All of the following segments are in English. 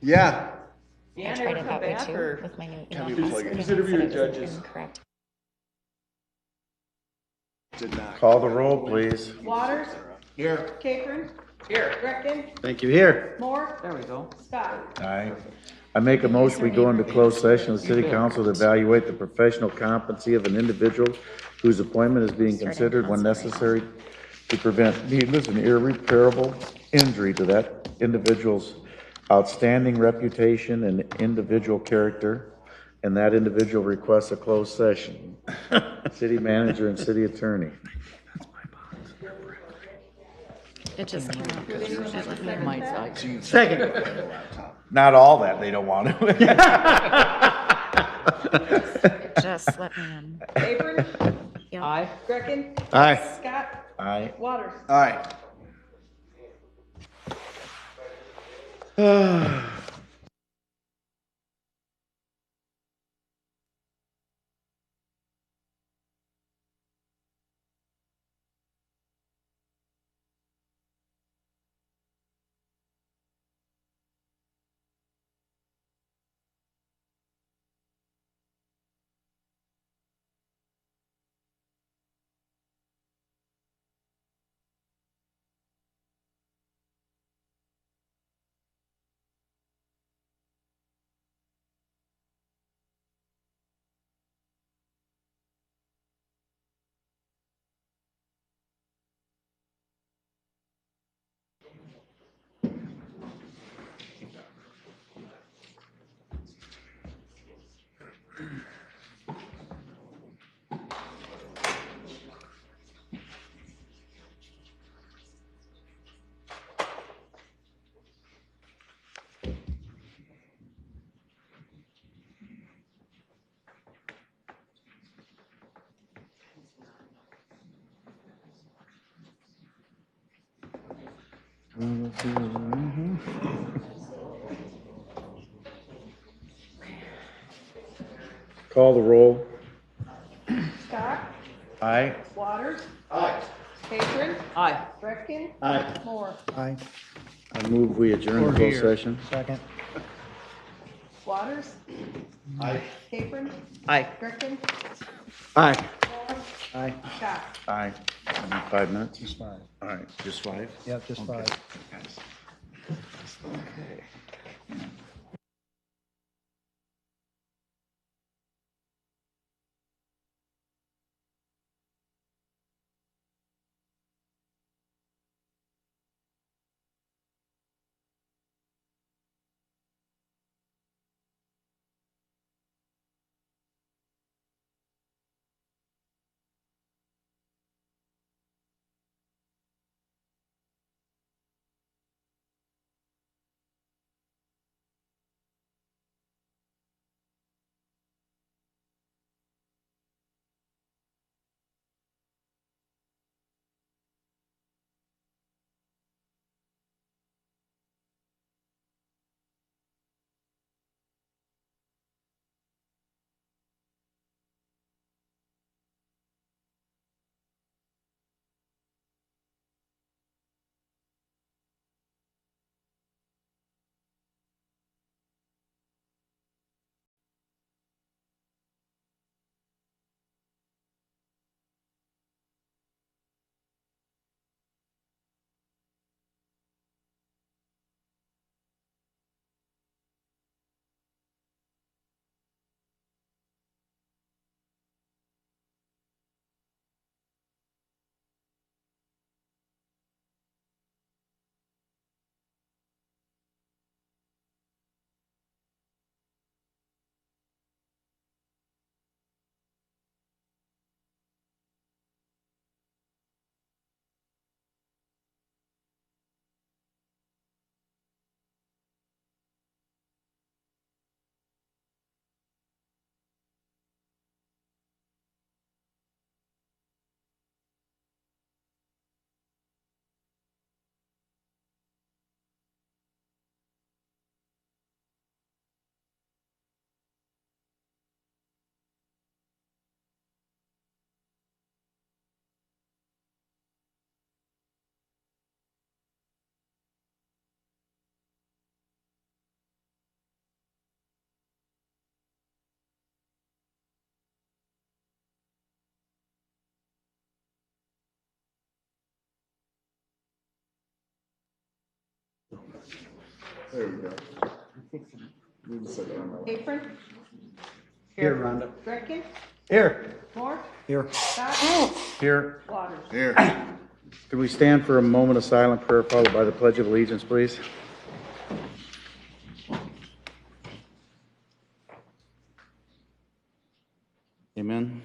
Yeah. I Dan tried ever it come that way back too or? with my new Can email we plug password, in? and Consider it said your it was judges. incorrect. Did not. Call the roll, please. Waters, Here. Capron, Here. Greckin, Thank you. Here. Moore, There we go. Scott. Aye. I make a motion, we go into closed session of the city council to evaluate the professional competency of an individual whose appointment is being considered when necessary to prevent needless and irreparable injury to that individual's outstanding reputation and individual character, and that individual requests a closed session. City manager and city attorney. It just came up. It let me My side. Second. Not all that they don't want to. just let me in. Capron, Yep. Aye. Greckin, Aye. Scott, Aye. Waters. Aye. Call the roll. Scott, Aye. Waters. Aye. Capron, Aye. Greckin, Aye. Moore. Aye. I move we adjourn the closed session. Second. Waters. Aye. Capron, Aye. Greckin, Aye. Moore, Aye. Scott. Aye. 5 minutes? Just five. All right, just 5? Yep, just Okay. five. Okay. There we go. You can sit down. Apron, Here, Rhonda. Greckin, Here. Moore, Here. Scott, Here, Waters. Here. could we stand for a moment of silent prayer followed by the Pledge of Allegiance, please? Amen.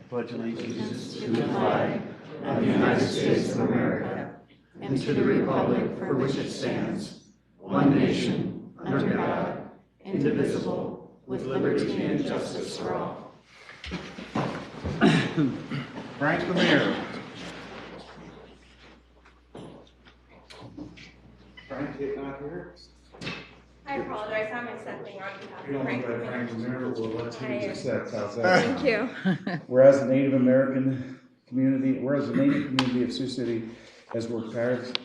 Pledge allegiance to the flag of the United States of America and to the republic for which it stands, one nation, under God, indivisible, with liberty and justice for all. Frank Lemire. Frank, get not here. I apologize, I'm accepting on behalf of Frank. Frank Lemire will let Hi. you accept. How's that? Thank you. Whereas the Native American community, whereas the Native community of Sioux City has worked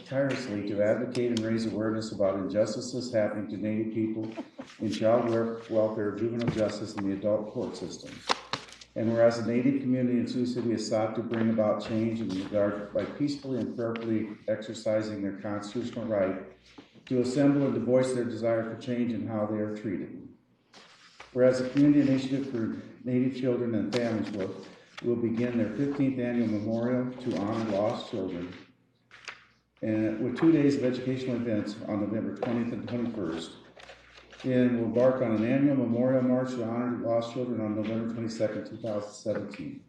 tirelessly to advocate and raise awareness about injustices happening to Native people in child welfare, juvenile justice, and the adult court system. And whereas the Native community in Sioux City has sought to bring about change in regard by peacefully and prayerfully exercising their constitutional right to assemble and to voice their desire for change in how they are treated. Whereas the Community Initiative for Native Children and Families will begin their 15th annual memorial to honor lost children, and with 2 days of educational events on November 20th and 21st, and will embark on an annual memorial march to honor lost children on November 22nd, 2017.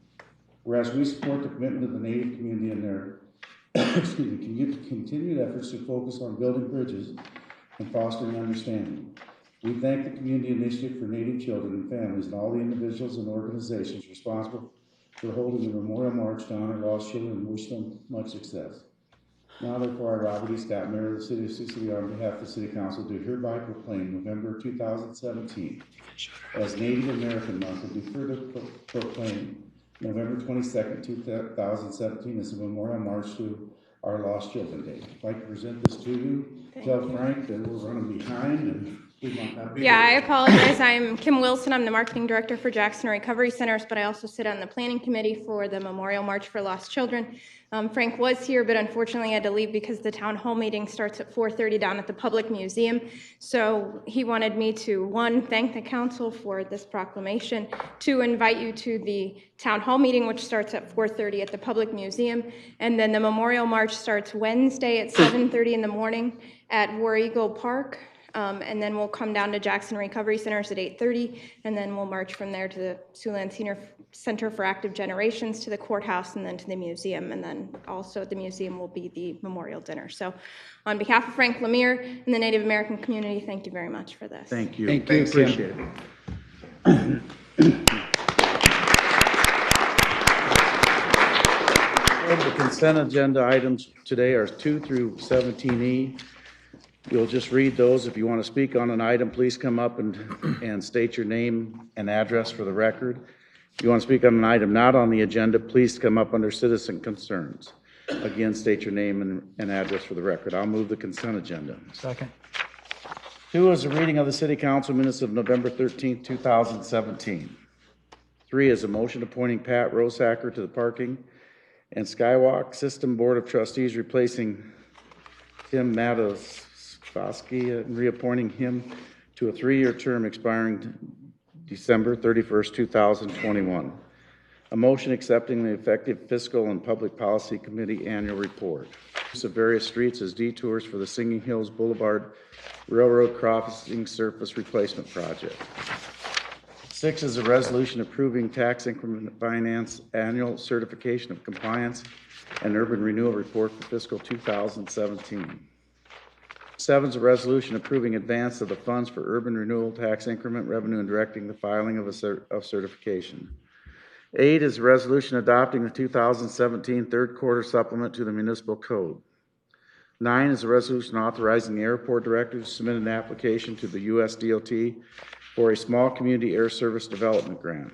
Whereas we support the commitment of the Native community in their continued efforts to focus on building bridges and fostering understanding. We thank the Community Initiative for Native Children and Families and all the individuals and organizations responsible for holding the Memorial March to honor lost children and wish them much success. Now, therefore, I, Robert E. Scott, Mayor of the City of Sioux City, on behalf of the City Council, do hereby proclaim November 2017 as Native American Month and do further proclaim November 22nd, 2017 as a Memorial March to our Lost Children Day. I'd like to present this to you. Tell Frank that we're running behind and we want that. Yeah, I apologize. I'm Kim Wilson. I'm the marketing director for Jackson Recovery Centers, but I also sit on the planning committee for the Memorial March for Lost Children. Frank was here, but unfortunately had to leave because the town hall meeting starts at 4:30 down at the Public Museum. So he wanted me to, one, thank the council for this proclamation, two, invite you to the town hall meeting, which starts at 4:30 at the Public Museum, and then the Memorial March starts Wednesday at 7:30 in the morning at War Eagle Park. And then we'll come down to Jackson Recovery Centers at 8:30, and then we'll march from there to the Siouxland Senior Center for Active Generations, to the courthouse, and then to the museum. And then also at the museum will be the memorial dinner. So on behalf of Frank Lemire and the Native American community, thank you very much for this. Thank you. Thank you, Appreciate Kim. it. The consent agenda items today are 2 through 17E. You'll just read those. If you want to speak on an item, please come up and state your name and address for the record. If you want to speak on an item not on the agenda, please come up under citizen concerns. Again, state your name and address for the record. I'll move the consent agenda. Second. 2 is a reading of the City Council minutes of November 13th, 2017. 3 is a motion appointing Pat Rosacker to the Parking and Skywalk System Board of Trustees, replacing Tim Matoskowski and reappointing him to a 3-year term expiring December 31st, 2021. A motion accepting the effective Fiscal and Public Policy Committee annual report. Use of various streets as detours for the Singing Hills Boulevard Railroad Crossing Surface Replacement Project. 6 is a resolution approving tax increment finance annual certification of compliance and urban renewal report for fiscal 2017. 7 is a resolution approving advance of the funds for urban renewal tax increment revenue and directing the filing of certification. 8 is a resolution adopting the 2017 third quarter supplement to the municipal code. 9 is a resolution authorizing the airport director to submit an application to the U.S. DOT for a small community air service development grant.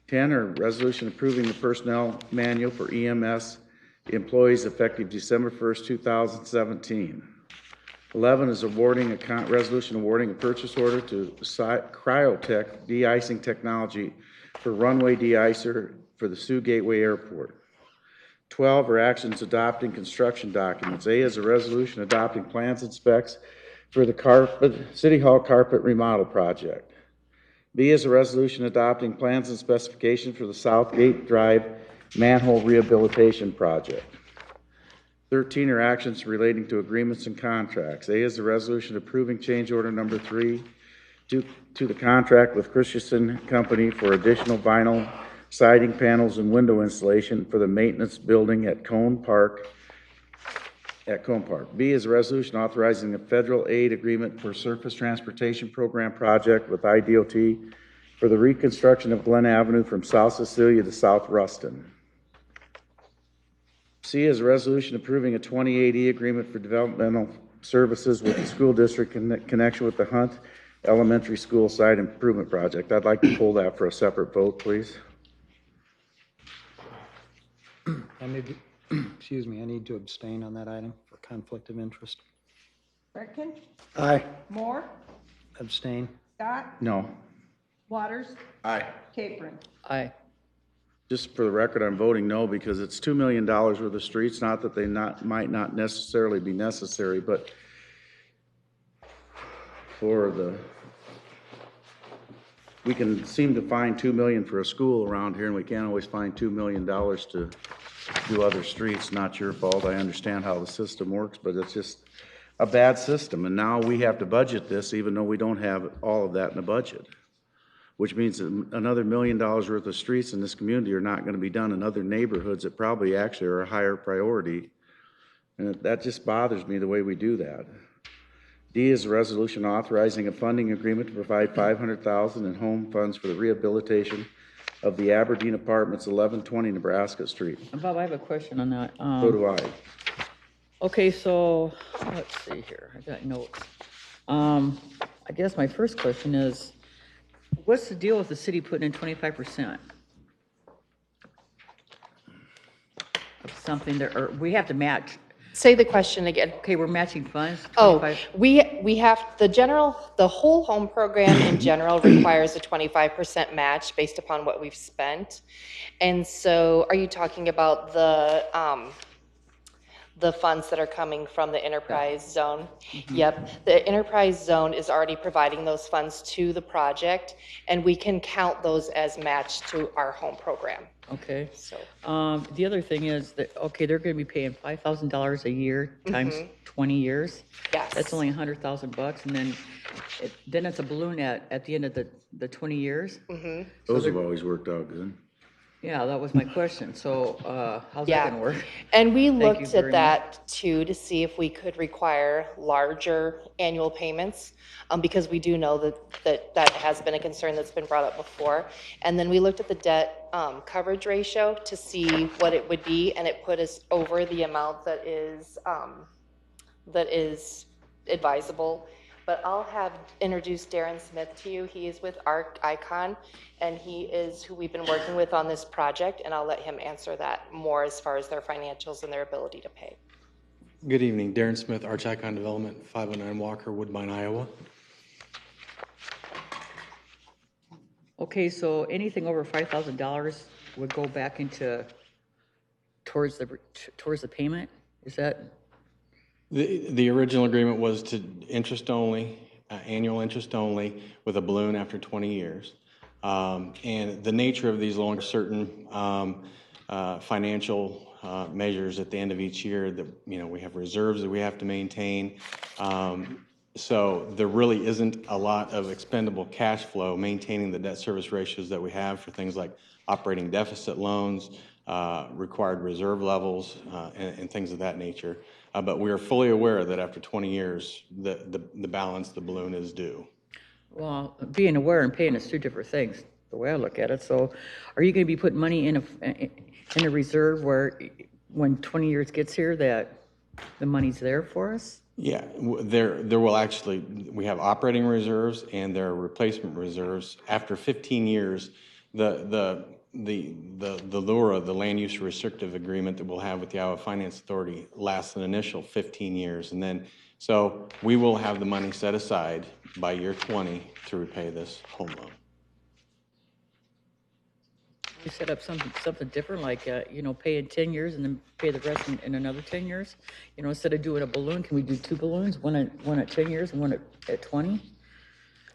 10 are resolution approving the personnel manual for EMS employees effective December 1st, 2017. 11 is resolution awarding a purchase order to Cryotech de-icing technology for runway de-icer for the Sioux Gateway Airport. 12 are actions adopting construction documents. A is a resolution adopting plans and specs for the City Hall carpet remodel project. B is a resolution adopting plans and specifications for the Southgate Drive manhole rehabilitation project. 13 are actions relating to agreements and contracts. A is a resolution approving change order number 3 to the contract with Christensen Company for additional vinyl siding panels and window installation for the maintenance building at Cone Park. B is a resolution authorizing a federal aid agreement for surface transportation program project with IDOT for the reconstruction of Glen Avenue from South Cecilia to South Ruston. C is a resolution approving a 2080 agreement for developmental services with the school district in connection with the Hunt Elementary School site improvement project. I'd like to pull that for a separate vote, please. Excuse me, I need to abstain on that item for conflict of interest. Gretkin, Aye. Moore, Abstain. Scott, No. Waters, Aye. Capron. Aye. Just for the record, I'm voting no because it's $2 million worth of streets, not that they might not necessarily be necessary, but we can seem to find $2 million for a school around here, and we can't always find $2 million to do other streets. Not your fault. I understand how the system works, but it's just a bad system. And now we have to budget this, even though we don't have all of that in the budget, which means that another $1 million worth of streets in this community are not going to be done in other neighborhoods that probably actually are a higher priority. And that just bothers me the way we do that. D is a resolution authorizing a funding agreement to provide $500,000 in home funds for the rehabilitation of the Aberdeen Apartments, 1120 Nebraska Street. Bob, I have a question on that. So do I. Okay, so, let's see here, I got notes. I guess my first question is, what's the deal with the city putting in 25%? Of something that, or we have to match, Say the question again. okay, we're matching funds, Oh, 25. we have, the whole home program in general requires a 25% match based upon what we've spent. And so are you talking about the funds that are coming from the enterprise zone? Mm-hmm. Yep, the enterprise zone is already providing those funds to the project, and we can count those as matched to our home program. Okay. So, The other thing is that, okay, they're gonna be paying $5,000 a year times 20 years. yes. That's only $100,000, and then it's a balloon at the end of the 20 years. Those have always worked out good. Yeah, that was my question. So, how's that Yeah. gonna work? And we you looked very at that too, to see if we could require larger annual payments, because we do know that has been a concern that's been brought up before. And then we looked at the debt coverage ratio to see what it would be, and it put us over the amount that is advisable. But I'll have introduce Darren Smith to you. He is with ARC Icon, and he is who we've been working with on this project, and I'll let him answer that more as far as their financials and their ability to pay. Good evening, Darren Smith, Arch Icon Development, 509 Walker, Woodbine, Iowa. Okay, so anything over $5,000 would go back towards the payment? Is that? The original agreement was to interest only, annual interest only, with a balloon after 20 years. And the nature of these loans, certain financial measures at the end of each year that, we have reserves that we have to maintain. So there really isn't a lot of expendable cash flow maintaining the debt service ratios that we have for things like operating deficit loans, required reserve levels, and things of that nature. But we are fully aware that after 20 years, the balance, the balloon is due. Well, being aware and paying is two different things, the way I look at it. So are you going to be putting money in a reserve where when 20 years gets here that the money's there for us? Yeah, there will actually, we have operating reserves and there are replacement reserves. After 15 years, the LURA, the Land Use Restrictive Agreement that we'll have with the Iowa Finance Authority, lasts an initial 15 years. And then, so we will have the money set aside by year 20 to repay this home loan. You set up something different, like, pay in 10 years and then pay the rest in another 10 years? Instead of doing a balloon, can we do 2 balloons, one at 10 years and one at 20?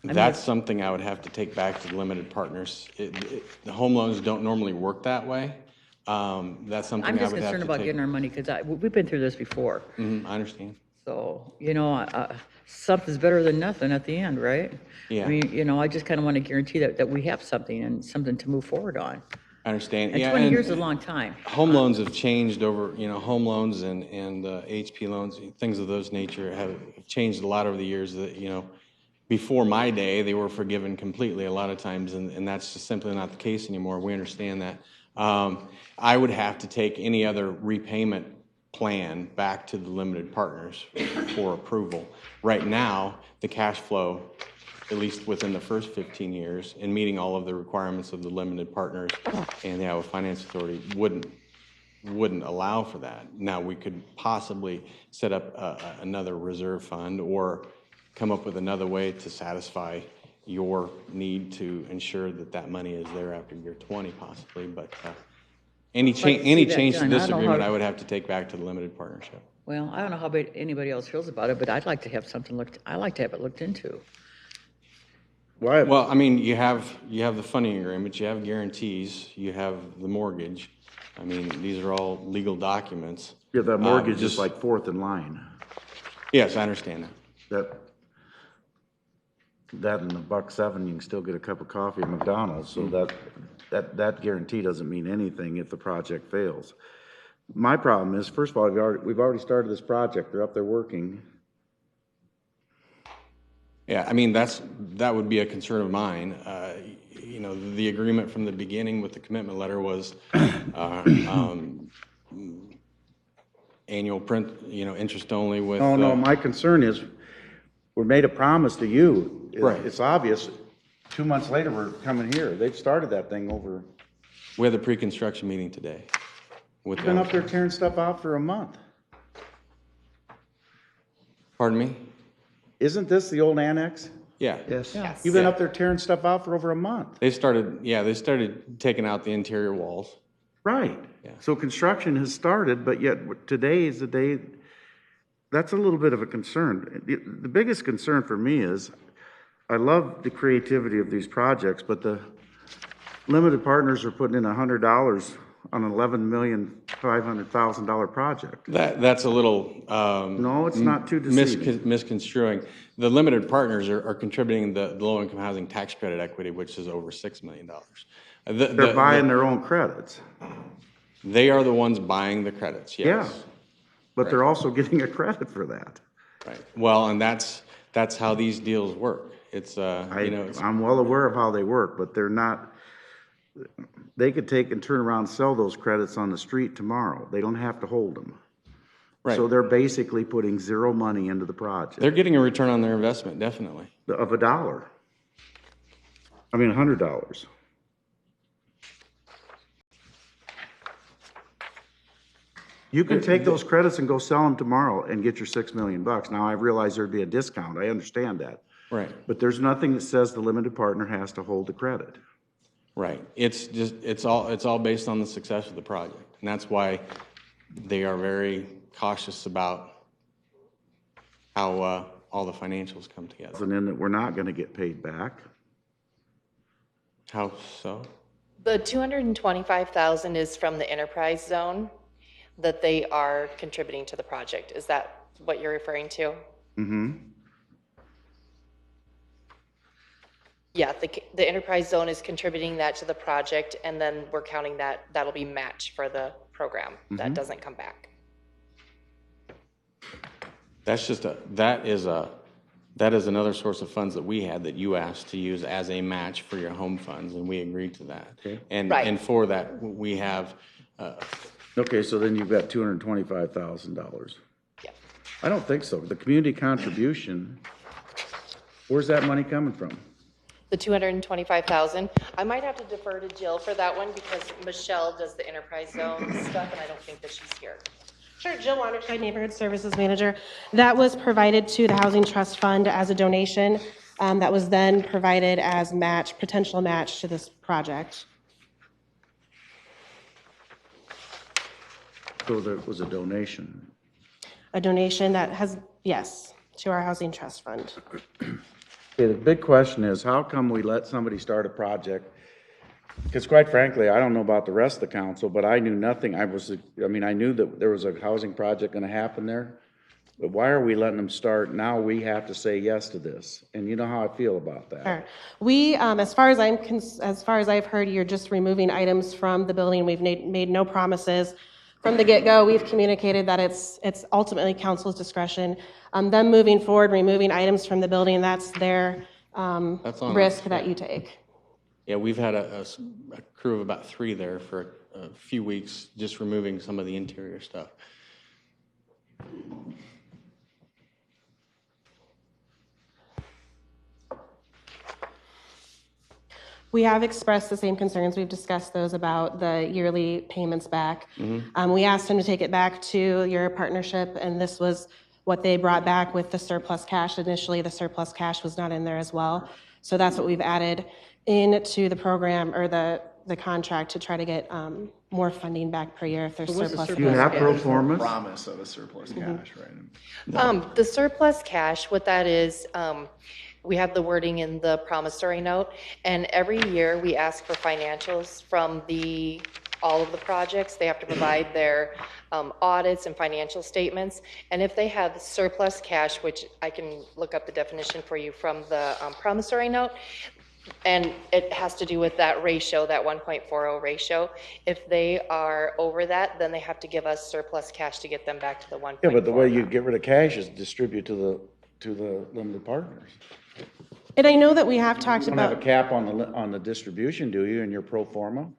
That's something I would have to take back to the limited partners. The home loans don't normally work that way. That's something I I'm would just have to concerned about take. getting our money, because we've been through this before. I understand. So, something's better than nothing at the end, right? Yeah. I mean, I just kind of want to guarantee that we have something and something to move forward on. I understand. And Yeah, 20 years is a long time. Home loans have changed over, home loans and HP loans, things of those nature have changed a lot over the years that, before my day, they were forgiven completely a lot of times, and that's just simply not the case anymore. We understand that. I would have to take any other repayment plan back to the limited partners for approval. Right now, the cash flow, at least within the first 15 years, and meeting all of the requirements of the limited partners and the Iowa Finance Authority wouldn't allow for that. Now, we could possibly set up another reserve fund or come up with another way to satisfy your need to ensure that money is there after year 20 possibly, but any change to this agreement I would have to take back to the limited partnership. Well, I don't know how anybody else feels about it, but I'd like to have I'd like to have it looked into. Well, I mean, you have the funding agreement, you have guarantees, you have the mortgage. I mean, these are all legal documents. Yeah, the mortgage is like fourth in line. Yes, I understand that. That and $1.07, you can still get a cup of coffee at McDonald's, so that guarantee doesn't mean anything if the project fails. My problem is, first of all, we've already started this project, they're up there working. Yeah, I mean, that would be a concern of mine. The agreement from the beginning with the commitment letter was annual print, interest only with. No, my concern is, we made a promise to you. Right. It's obvious. 2 months later, we're coming here. They've started that thing over. We had the pre-construction meeting today. We've been up there tearing stuff out for a month. Pardon me? Isn't this the old annex? Yeah. Yes. Yes. You've been up there tearing stuff out for over a month. They started taking out the interior walls. Right. Yeah. So construction has started, but yet today is the day. That's a little bit of a concern. The biggest concern for me is, I love the creativity of these projects, but the limited partners are putting in $100 on an $11,500,000 project. That's a little. No, it's not too deceiving. Misconstruing. The limited partners are contributing the low-income housing tax credit equity, which is over $6 million. They're buying their own credits. They are the ones buying the credits, yes. Yeah, but they're also getting a credit for that. Right. Well, and that's how these deals work. It's, I'm well aware of how they work, but they're not, they could take and turn around and sell those credits on the street tomorrow. They don't have to hold them. Right. So they're basically putting zero money into the project. They're getting a return on their investment, definitely. Of $1. I mean, $100. You can take those credits and go sell them tomorrow and get your $6 million. Now, I realize there'd be a discount. I understand that. Right. But there's nothing that says the limited partner has to hold the credit. Right. It's all based on the success of the project. And that's why they are very cautious about how all the financials come together. And then that we're not going to get paid back. How so? The 225,000 is from the enterprise zone that they are contributing to the project. Is that what you're referring to? Mm-hmm. Yeah, the enterprise zone is contributing that to the project, and then we're counting that'll be matched for the program. That doesn't come back. That is another source of funds that we had that you asked to use as a match for your home funds, and we agreed to that. Okay. Right. And for that, we have, Okay, so then you've got $225,000. Yeah. I don't think so. The community contribution, where's that money coming from? The 225,000. I might have to defer to Jill for that one because Michelle does the enterprise zone stuff, and I don't think that she's here. Sure, Jill Wanderscheid, Neighborhood Services Manager. That was provided to the Housing Trust Fund as a donation that was then provided as potential match to this project. So there was a donation. A donation that has, yes, to our housing trust fund. Okay, the big question is, how come we let somebody start a project? Because quite frankly, I don't know about the rest of the council, but I knew nothing. I knew that there was a housing project gonna happen there. But why are we letting them start? Now we have to say yes to this. And you know how I feel about that. Sure. We, as far as as far as I've heard, you're just removing items from the building. We've made no promises. From the get-go, we've communicated that it's ultimately council's discretion. Them moving forward, removing items from the building, that's their That's on risk us, that yeah. you take. Yeah, we've had a crew of about 3 there for a few weeks, just removing some of the interior stuff. We have expressed the same concerns. We've discussed those about the yearly payments back. We asked them to take it back to your partnership, and this was what they brought back with the surplus cash. Initially, the surplus cash was not in there as well. So that's what we've added into the program or the contract to try to get more funding back per year if there's So what's the surplus. Do you have pro cash? formas? Promise of a surplus cash, right? The surplus cash, what that is, we have the wording in the promissory note, and every year we ask for financials from all of the projects. They have to provide their audits and financial statements, and if they have surplus cash, which I can look up the definition for you from the promissory note, and it has to do with that ratio, that 1.40 ratio. If they are over that, then they have to give us surplus cash to get them back to the 1.4. Yeah, but the way you get rid of cash is distribute to the limited partners. And I know that we have talked You don't have a about, cap on the distribution, do you, in your pro forma?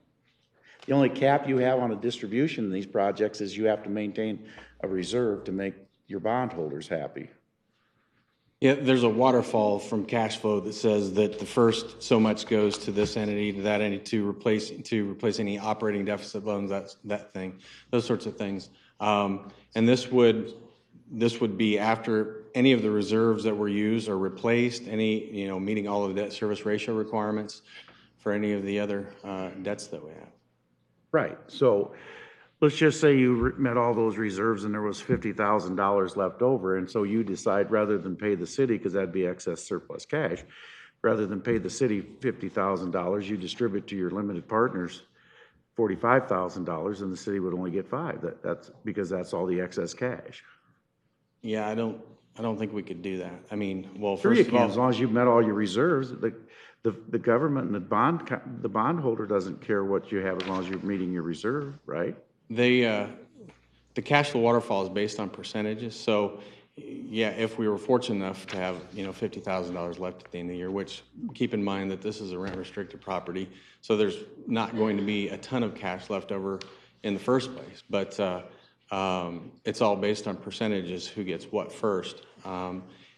The only cap you have on a distribution in these projects is you have to maintain a reserve to make your bondholders happy. Yeah, there's a waterfall from cash flow that says that the first so much goes to this entity, to that entity, to replace any operating deficit loans, that thing, those sorts of things. And this would be after any of the reserves that were used are replaced, meeting all of the debt service ratio requirements for any of the other debts that we have. Right, so let's just say you met all those reserves and there was $50,000 left over, and so you decide rather than pay the city, because that'd be excess surplus cash, rather than pay the city $50,000, you distribute to your limited partners $45,000, and the city would only get $5,000. That's because that's all the excess cash. Yeah, I don't think we could do that. I mean, well, Sure you first of can, as all, long as you've met all your reserves. The government and the bondholder doesn't care what you have as long as you're meeting your reserve, right? the cash flow waterfall is based on percentages. So yeah, if we were fortunate enough to have, $50,000 left at the end of the year, which keep in mind that this is a rent restricted property, so there's not going to be a ton of cash left over in the first place, but it's all based on percentages, who gets what first.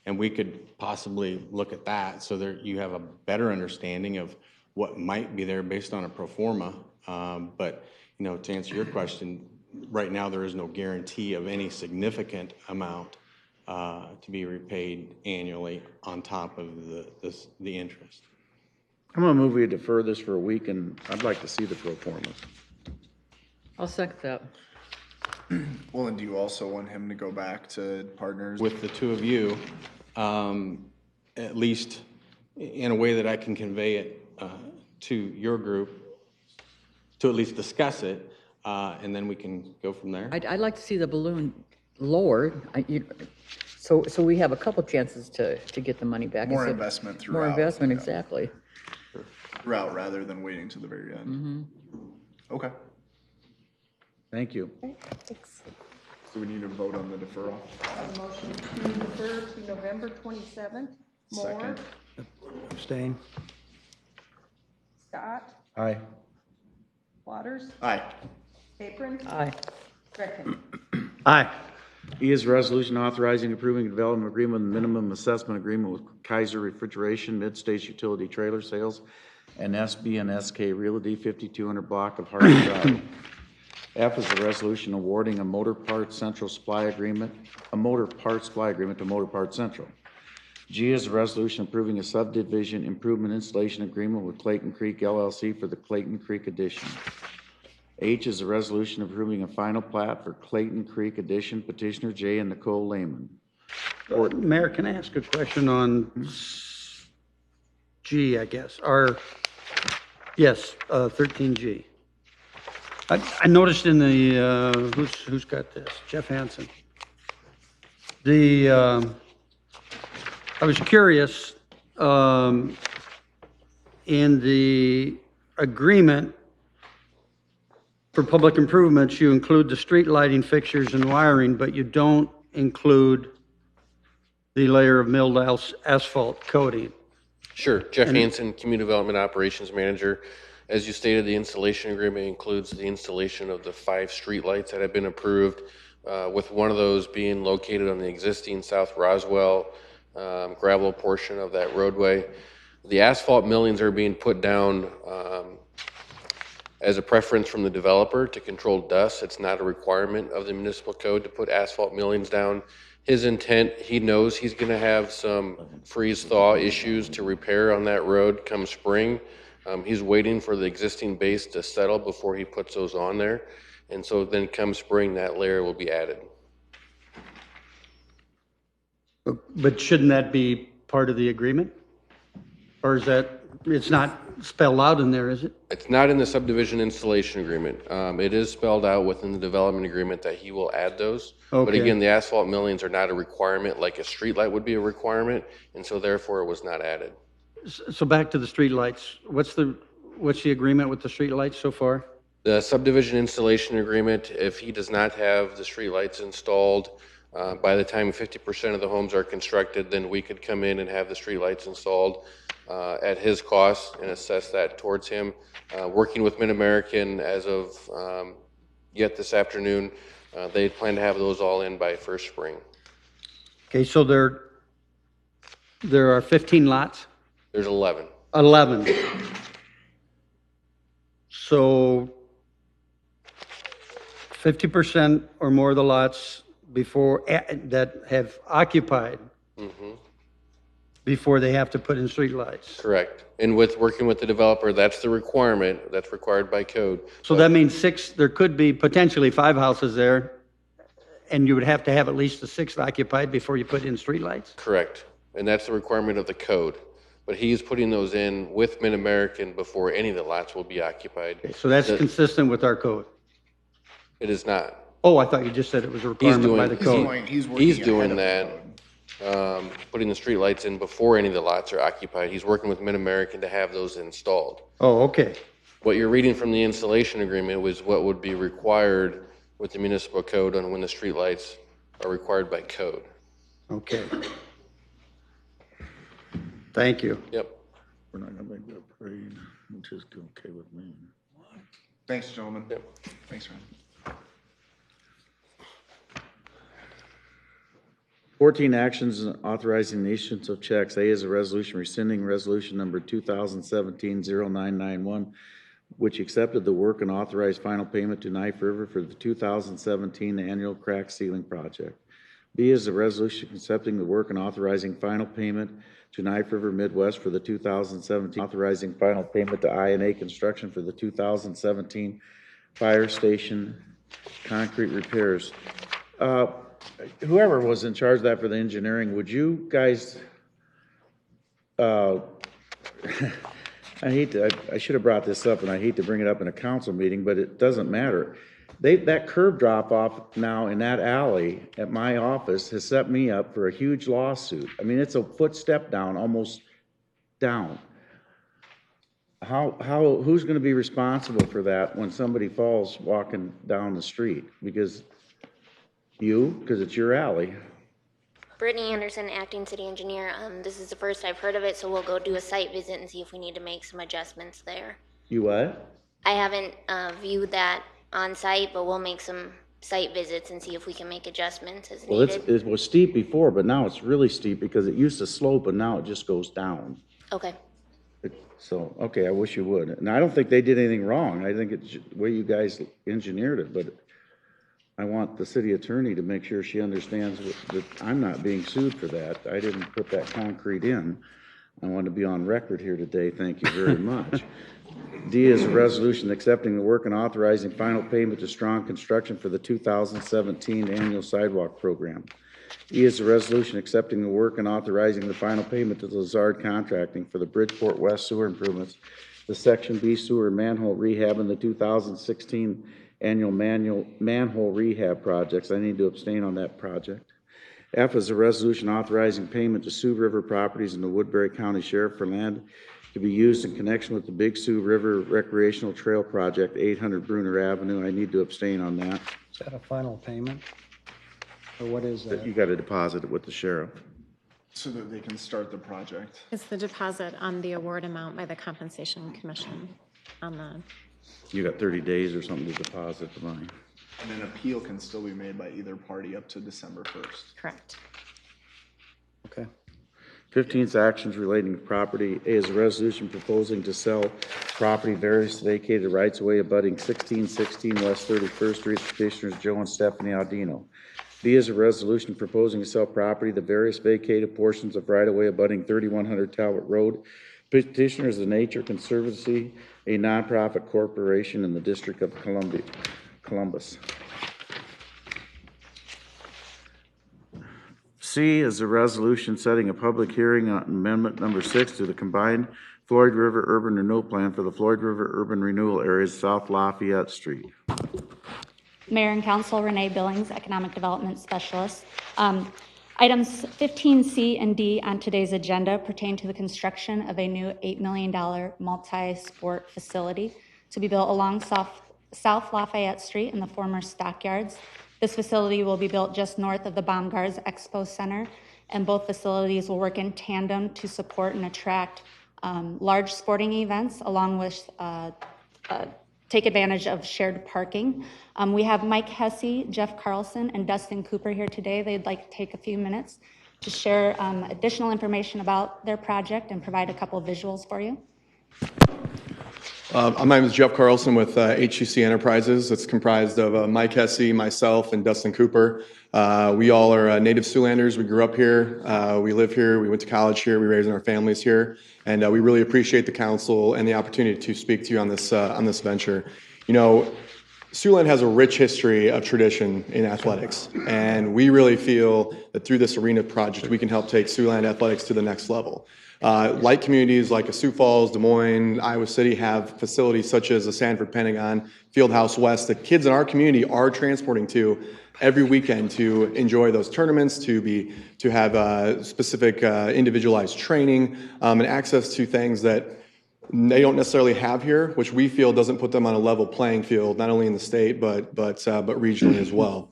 And we could possibly look at that so that you have a better understanding of what might be there based on a pro forma. But to answer your question, right now there is no guarantee of any significant amount to be repaid annually on top of the interest. I'm gonna move we defer this for a week, and I'd like to see the pro formas. I'll second that. Well, and do you also want him to go back to partners? With the two of you, at least in a way that I can convey it to your group, to at least discuss it, and then we can go from there. I'd like to see the balloon lowered, so we have a couple chances to get the money back. More instead- investment More throughout, investment, yeah. exactly. Route rather than waiting to the very end. Okay. Thank you. thanks. So we need to vote on the deferral. A motion to defer to November 27th. Moore, Second. Abstain? Scott, Aye. Waters, Aye. Capron, Aye. Greckin. Aye. E is a resolution authorizing approving a development agreement and minimum assessment agreement with Kaiser Refrigeration, Mid-States Utility Trailer Sales, and SB and SK Realty, 5200 block of Hardin Drive. F is a resolution awarding a motor parts supply agreement to Motor Parts Central. G is a resolution approving a subdivision improvement installation agreement with Clayton Creek LLC for the Clayton Creek addition. H is a resolution approving a final plat for Clayton Creek Addition, petitioner J and Nicole Lehman. Mayor, can I ask a question on G, I guess, or, yes, 13G? I noticed in the, who's got this? Jeff Hansen. I was curious, in the agreement for public improvements, you include the street lighting fixtures and wiring, but you don't include the layer of milled asphalt coating. Sure. Jeff Hansen, Community Development Operations Manager. As you stated, the installation agreement includes the installation of the 5 streetlights that have been approved, with one of those being located on the existing South Roswell gravel portion of that roadway. The asphalt millings are being put down as a preference from the developer to control dust. It's not a requirement of the municipal code to put asphalt millings down. His intent, he knows he's going to have some freeze-thaw issues to repair on that road come spring. He's waiting for the existing base to settle before he puts those on there. And so then come spring, that layer will be added. But shouldn't that be part of the agreement? Or is that, it's not spelled out in there, is it? It's not in the subdivision installation agreement. It is spelled out within the development agreement that he will add those. But Okay. again, the asphalt millings are not a requirement like a street light would be a requirement, and so therefore it was not added. So back to the streetlights. What's the agreement with the streetlights so far? The subdivision installation agreement, if he does not have the street lights installed, by the time 50% of the homes are constructed, then we could come in and have the street lights installed at his cost and assess that towards him. Working with Mid-American as of yet this afternoon, they plan to have those all in by first spring. Okay, so there are 15 lots? There's 11. 11. So 50% or more of the lots before, that have occupied before they have to put in streetlights. Correct. And with working with the developer, that's the requirement, that's required by code. So that means there could be potentially 5 houses there, and you would have to have at least the 6th occupied before you put in streetlights? Correct. And that's the requirement of the code. But he's putting those in with Mid-American before any of the lots will be occupied. Okay, so that's consistent with our code? It is not. Oh, I thought you just said it was a requirement by the code. He's doing that, putting the street lights in before any of the lots are occupied. He's working with Mid-American to have those installed. Oh, okay. What you're reading from the installation agreement was what would be required with the municipal code on when the street lights are required by code. Okay. Thank you. Yep. We're not gonna make that parade, which is okay with me. Thanks, gentlemen. Yep. Thanks, Ryan. 14, actions authorizing the issuance of checks. A is a resolution rescinding resolution number 2017-0991, which accepted the work and authorized final payment to Knife River for the 2017 annual crack ceiling project. B is a resolution accepting the work and authorizing final payment to Knife River Midwest for the 2017, authorizing final payment to I&A Construction for the 2017 fire station concrete repairs. Whoever was in charge of that for the engineering, would you guys, I should have brought this up, and I hate to bring it up in a council meeting, but it doesn't matter. That curb drop off now in that alley at my office has set me up for a huge lawsuit. I mean, it's a foot step down, almost down. Who's gonna be responsible for that when somebody falls walking down the street? Because it's your alley. Brittany Anderson, acting city engineer. This is the first I've heard of it, so we'll go do a site visit and see if we need to make some adjustments there. You what? I haven't viewed that on site, but we'll make some site visits and see if we can make adjustments as Well, needed. it was steep before, but now it's really steep because it used to slope and now it just goes down. Okay. So, okay, I wish you would. And I don't think they did anything wrong. I think it's the way you guys engineered it, but I want the city attorney to make sure she understands that I'm not being sued for that. I didn't put that concrete in. I want to be on record here today. Thank you very much. D is a resolution accepting the work and authorizing final payment to Strong Construction for the 2017 annual sidewalk program. E is a resolution accepting the work and authorizing the final payment to Lazard Contracting for the Bridgeport West sewer improvements, the Section B sewer manhole rehab, and the 2016 annual manhole rehab projects. I need to abstain on that project. F is a resolution authorizing payment to Sioux River Properties and the Woodbury County Sheriff for land to be used in connection with the Big Sioux River Recreational Trail Project, 800 Bruner Avenue. I need to abstain on that. Is that a final payment? Or what is that? You got to deposit it with the sheriff. So that they can start the project. It's the deposit on the award amount by the Compensation Commission on the, You got 30 days or something to deposit the money. And an appeal can still be made by either party up to December 1st. correct. Okay. 15th, actions relating to property. A is a resolution proposing to sell property, various vacated rights-of-way abutting 1616 West 31st Street, petitioners Joe and Stephanie Audino. B is a resolution proposing to sell property, the various vacated portions of right-of-way abutting 3100 Talbot Road, petitioners the Nature Conservancy, a nonprofit corporation in the District of Columbus. C is a resolution setting a public hearing on amendment number 6 to the combined Floyd River Urban Renewal Plan for the Floyd River Urban Renewal Areas, South Lafayette Street. Mayor and Council, Renee Billings, Economic Development Specialist. Items 15C and D on today's agenda pertain to the construction of a new $8 million multi-sport facility to be built along South Lafayette Street in the former stockyards. This facility will be built just north of the Baumgars Expo Center, and both facilities will work in tandem to support and attract large sporting events, along with take advantage of shared parking. We have Mike Hesse, Jeff Carlson, and Dustin Cooper here today. They'd like to take a few minutes to share additional information about their project and provide a couple of visuals for you. My name is Jeff Carlson with HUC Enterprises. It's comprised of Mike Hesse, myself, and Dustin Cooper. We all are native Siouxlanders. We grew up here. We live here. We went to college here. We raised our families here. And we really appreciate the council and the opportunity to speak to you on this venture. You know, Siouxland has a rich history of tradition in athletics, and we really feel that through this arena project, we can help take Siouxland athletics to the next level. Like communities like Sioux Falls, Des Moines, Iowa City have facilities such as the Sanford Pentagon, Fieldhouse West that kids in our community are transporting to every weekend to enjoy those tournaments, to have specific individualized training and access to things that they don't necessarily have here, which we feel doesn't put them on a level playing field, not only in the state but regionally as well.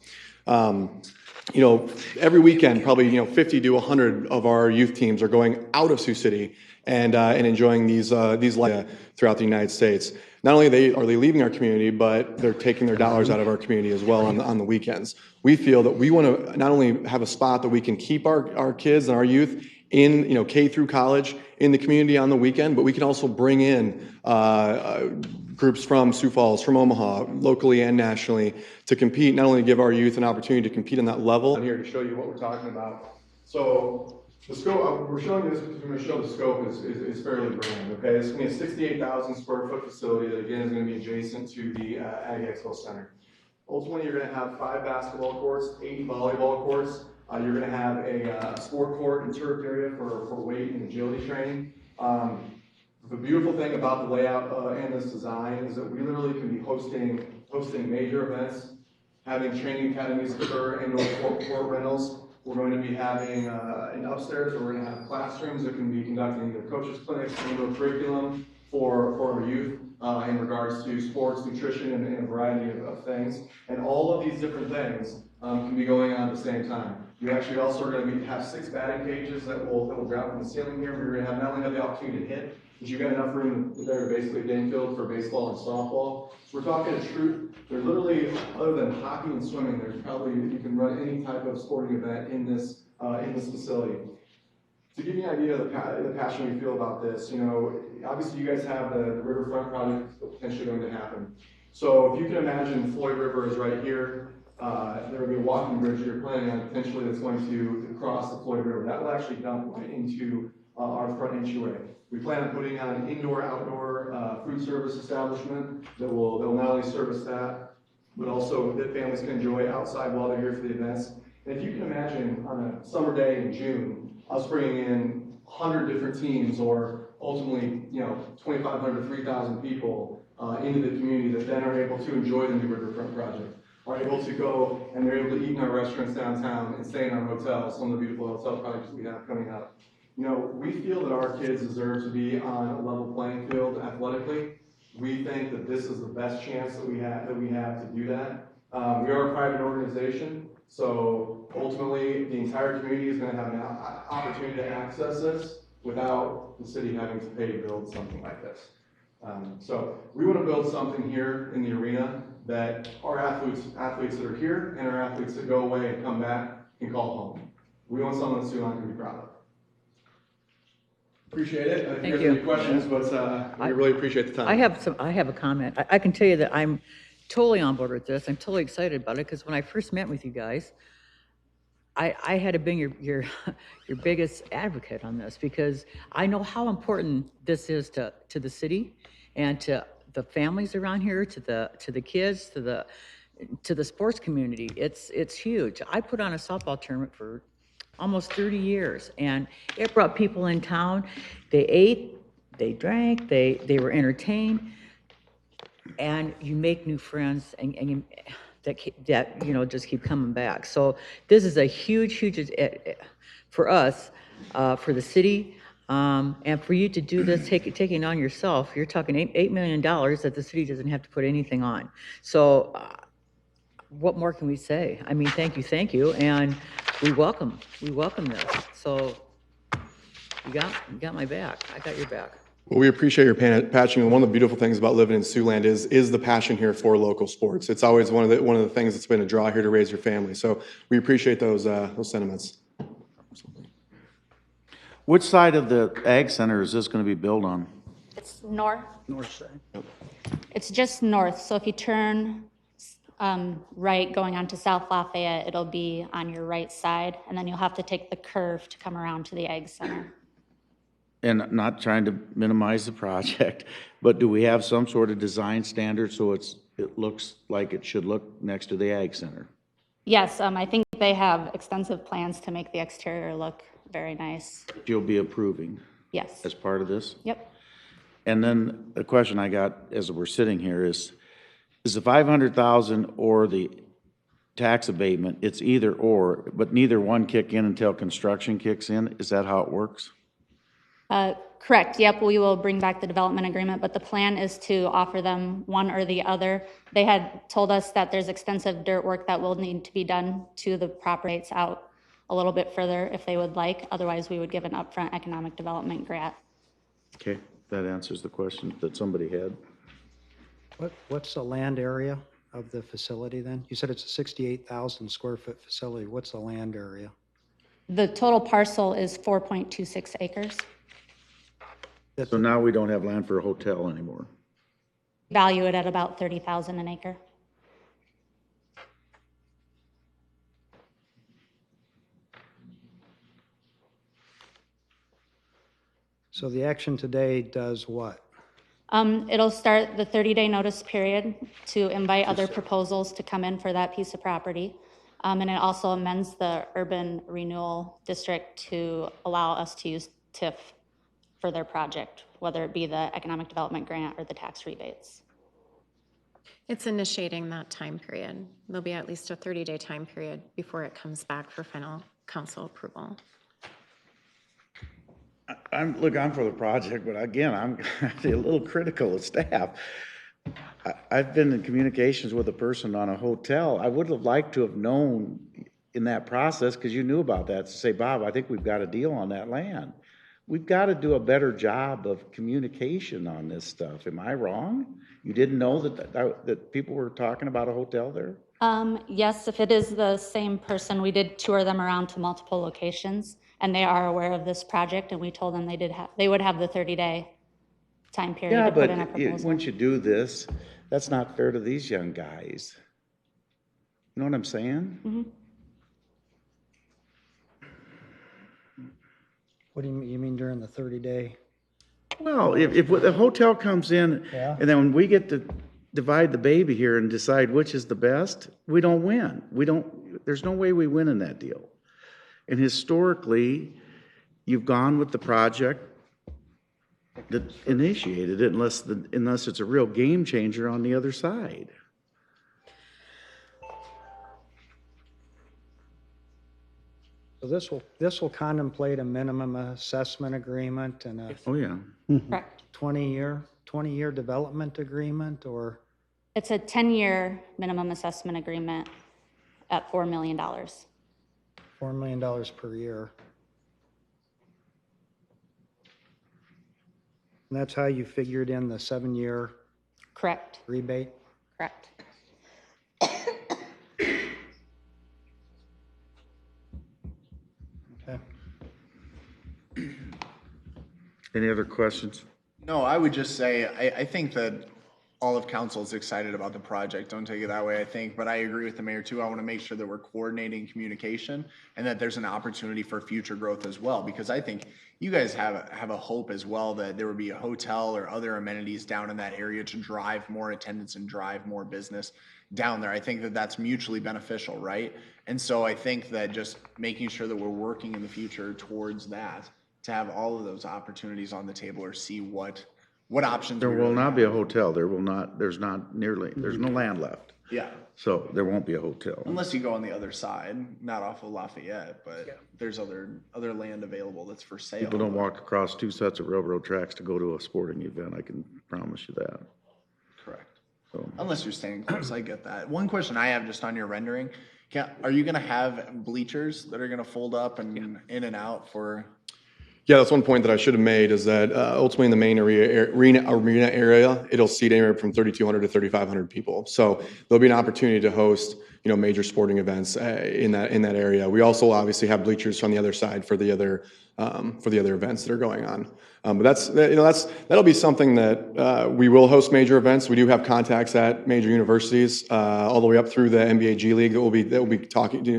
You know, every weekend, probably 50 to 100 of our youth teams are going out of Sioux City and enjoying these throughout the United States. Not only are they leaving our community, but they're taking their dollars out of our community as well on the weekends. We feel that we want to not only have a spot that we can keep our kids and our youth in K through college in the community on the weekend, but we can also bring in groups from Sioux Falls, from Omaha, locally and nationally, to compete, not only give our youth an opportunity to compete on that level. I'm here to show you what we're talking about. So the scope, we're showing you this because we're going to show the scope is fairly grand, okay? It's going to be a 68,000 square foot facility that again is going to be adjacent to the Ag Expo Center. Ultimately, you're going to have 5 basketball courts, 8 volleyball courts. You're going to have a sport court and turf area for weight and agility training. The beautiful thing about the layout and this design is that we literally can be hosting major events, having training academies occur, indoor court rentals. We're going to be having an upstairs where we're going to have classrooms that can be conducting either coaches clinics, indoor curriculum for our youth in regards to sports, nutrition, and a variety of things. And all of these different things can be going on at the same time. You actually also are going to have 6 batting cages that will drop from the ceiling here. We're going to have not only have the opportunity to hit, but you've got enough room there to basically game field for baseball and softball. So we're talking a true, there's literally, other than hockey and swimming, there's probably, you can run any type of sporting event in this facility. To give you an idea of the passion we feel about this, obviously you guys have the riverfront project potentially going to happen. So if you can imagine Floyd River is right here, there will be a walking bridge you're planning on potentially that's going to cross the Floyd River. That will actually dump right into our front entryway. We plan on putting on an indoor-outdoor food service establishment that will not only service that, but also that families can enjoy outside while they're here for the events. And if you can imagine on a summer day in June, us bringing in 100 different teams, or ultimately, 2,500 to 3,000 people into the community that then are able to enjoy the new riverfront project, are able to go and they're able to eat in our restaurants downtown and stay in our hotels, some of the beautiful hotel projects we have coming up. We feel that our kids deserve to be on a level playing field athletically. We think that this is the best chance that we have to do that. We are a private organization, so ultimately the entire community is going to have an opportunity to access this without the city having to pay to build something like this. So we want to build something here in the arena that our athletes that are here and our athletes that go away and come back can call home. We want something that Sioux can be proud of. Appreciate it. I think there's any questions, but we really appreciate the time. I have a comment. I can tell you that I'm totally on board with this. I'm totally excited about it, because when I first met with you guys, I had to be your biggest advocate on this, because I know how important this is to the city and to the families around here, to the kids, to the sports community. It's huge. I put on a softball tournament for almost 30 years, and it brought people in town. They ate, they drank, they were entertained, and you make new friends, and you, that just keep coming back. So this is a huge for us, for the city, and for you to do this, taking on yourself. You're talking $8 million that the city doesn't have to put anything on. So what more can we say? I mean, thank you, and we welcome this. So you got my back. I got your back. Well, we appreciate your passion, and one of the beautiful things about living in Siouxland is the passion here for local sports. It's always one of the things that's been a draw here to raise your family. So we appreciate those sentiments. Which side of the Ag Center is this going to be built on? It's north. North side. It's just north. So if you turn right going on to South Lafayette, it'll be on your right side, and then you'll have to take the curve to come around to the Ag Center. And not trying to minimize the project, but do we have some sort of design standard so it looks like it should look next to the Ag Center? Yes, I think they have extensive plans to make the exterior look very nice. You'll be approving? Yes. As part of this? Yep. And then the question I got as we're sitting here is the 500,000 or the tax abatement? It's either or, but neither one kick in until construction kicks in? Is that how it works? Correct. Yep, we will bring back the development agreement, but the plan is to offer them one or the other. They had told us that there's extensive dirt work that will need to be done to the properties out a little bit further if they would like. Otherwise, we would give an upfront economic development grant. Okay, that answers the question that somebody had. What's the land area of the facility then? You said it's a 68,000 square foot facility. What's the land area? The total parcel is 4.26 acres. So now we don't have land for a hotel anymore. Value it at about 30,000 an acre. So the action today does what? It'll start the 30-day notice period to invite other proposals to come in for that piece of property. And it also amends the urban renewal district to allow us to use TIF for their project, whether it be the economic development grant or the tax rebates. It's initiating that time period. There'll be at least a 30-day time period before it comes back for final council approval. I'm for the project, but again, I'm a little critical of staff. I've been in communications with a person on a hotel. I would have liked to have known in that process, because you knew about that, to say, Bob, I think we've got a deal on that land. We've got to do a better job of communication on this stuff. Am I wrong? You didn't know that people were talking about a hotel there? Yes, if it is the same person, we did tour them around to multiple locations, and they are aware of this project, and we told them they would have the 30-day time period to put in a proposal. Once you do this, that's not fair to these young guys. You know what I'm saying? Mm-hmm. What do you mean during the 30-day? Well, if the hotel comes in, Yeah. and then when we get to divide the baby here and decide which is the best, we don't win. There's no way we win in that deal. And historically, you've gone with the project that initiated it unless it's a real game changer on the other side. So this will contemplate a minimum assessment agreement and a Oh, yeah. Correct. 20-year development agreement, or? It's a 10-year minimum assessment agreement at $4 million. $4 million per year. And that's how you figured in the 7-year Correct. rebate? Correct. Okay. Any other questions? No, I would just say, I think that all of council is excited about the project. Don't take it that way, I think, but I agree with the mayor too. I want to make sure that we're coordinating communication and that there's an opportunity for future growth as well, because I think you guys have a hope as well that there would be a hotel or other amenities down in that area to drive more attendance and drive more business down there. I think that that's mutually beneficial, right? And so I think that just making sure that we're working in the future towards that, to have all of those opportunities on the table or see what options. There we will really not have. be a hotel. There's no land left. Yeah, So there won't be a hotel. unless you go on the other side, not off of Lafayette, but there's other land available that's for sale. People don't walk across 2 sets of railroad tracks to go to a sporting event, I can promise you that. Correct. So, Unless you're staying close, I get that. One question I have just on your rendering, are you gonna have bleachers that are gonna fold up and in and out for? Yeah, that's one point that I should have made, is that ultimately in the main arena area, it'll seat anywhere from 3,200 to 3,500 people. So there'll be an opportunity to host, major sporting events in that area. We also obviously have bleachers on the other side for the other events that are going on. But that'll be something that we will host major events. We do have contacts at major universities, all the way up through the NBA G League that we'll be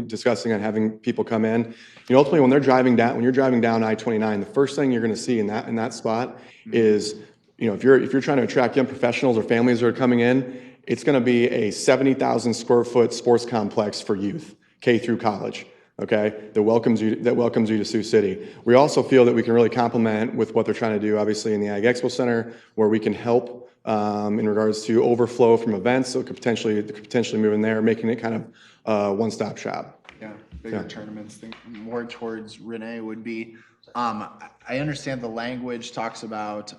discussing and having people come in. Ultimately, when you're driving down I-29, the first thing you're going to see in that spot is, if you're trying to attract young professionals or families that are coming in, it's going to be a 70,000 square foot sports complex for youth, K through college. Okay, that welcomes you to Sioux City. We also feel that we can really complement with what they're trying to do, obviously in the Ag Expo Center, where we can help in regards to overflow from events. So it could potentially move in there, making it kind of a one-stop shop. Yeah, bigger tournaments. Think more towards Renee would be. I understand the language talks about to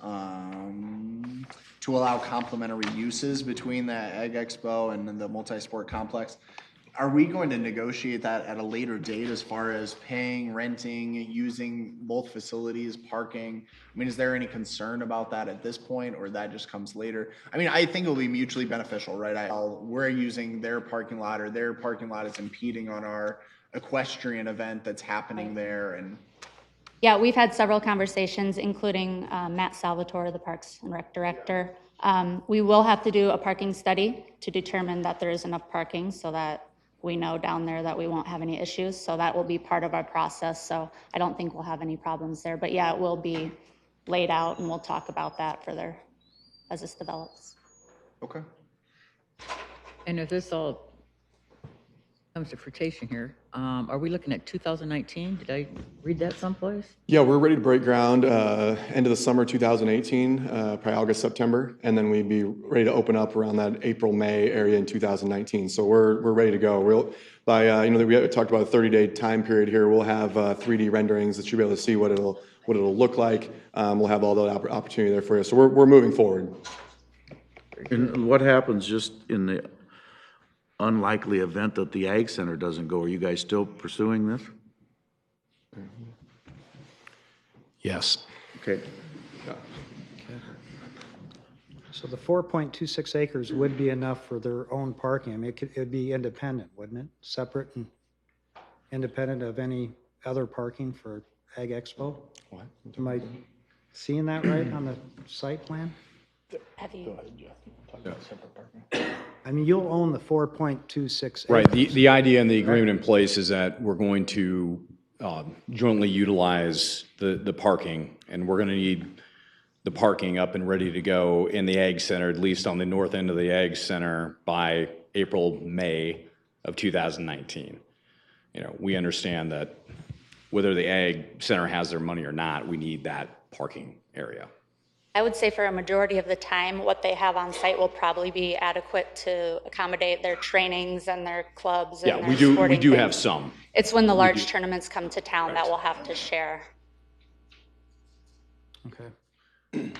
allow complementary uses between the Ag Expo and the multi-sport complex. Are we going to negotiate that at a later date as far as paying, renting, using both facilities, parking? I mean, is there any concern about that at this point, or that just comes later? I mean, I think it'll be mutually beneficial, right? We're using their parking lot, or their parking lot is impeding on our equestrian event that's happening there, and Yeah, we've had several conversations, including Matt Salvatore, the Parks and Rec Director. We will have to do a parking study to determine that there is enough parking so that we know down there that we won't have any issues. So that will be part of our process. So I don't think we'll have any problems there. But yeah, it will be laid out, and we'll talk about that further as this develops. Okay. And if this all comes to fruition here, are we looking at 2019? Did I read that someplace? Yeah, we're ready to break ground end of the summer 2018, probably August, September, and then we'd be ready to open up around that April, May area in 2019. So we're ready to go. We talked about a 30-day time period here. We'll have 3D renderings that you'll be able to see what it'll look like. We'll have all that opportunity there for you. So we're moving forward. And what happens just in the unlikely event that the Ag Center doesn't go? Are you guys still pursuing this? Yes. Okay. So the 4.26 acres would be enough for their own parking. I mean, it'd be independent, wouldn't it? Separate and independent of any other parking for Ag Expo? What? Am I seeing that right on the site plan? Have you? I mean, you'll own the 4.26 acres. Right. The idea and the agreement in place is that we're going to jointly utilize the parking, and we're going to need the parking up and ready to go in the Ag Center, at least on the north end of the Ag Center, by April, May of 2019. We understand that whether the Ag Center has their money or not, we need that parking area. I would say for a majority of the time, what they have on site will probably be adequate to accommodate their trainings and their clubs and Yeah, their we do sporting have things. some. It's when the large tournaments come to town that we'll have to share. Okay.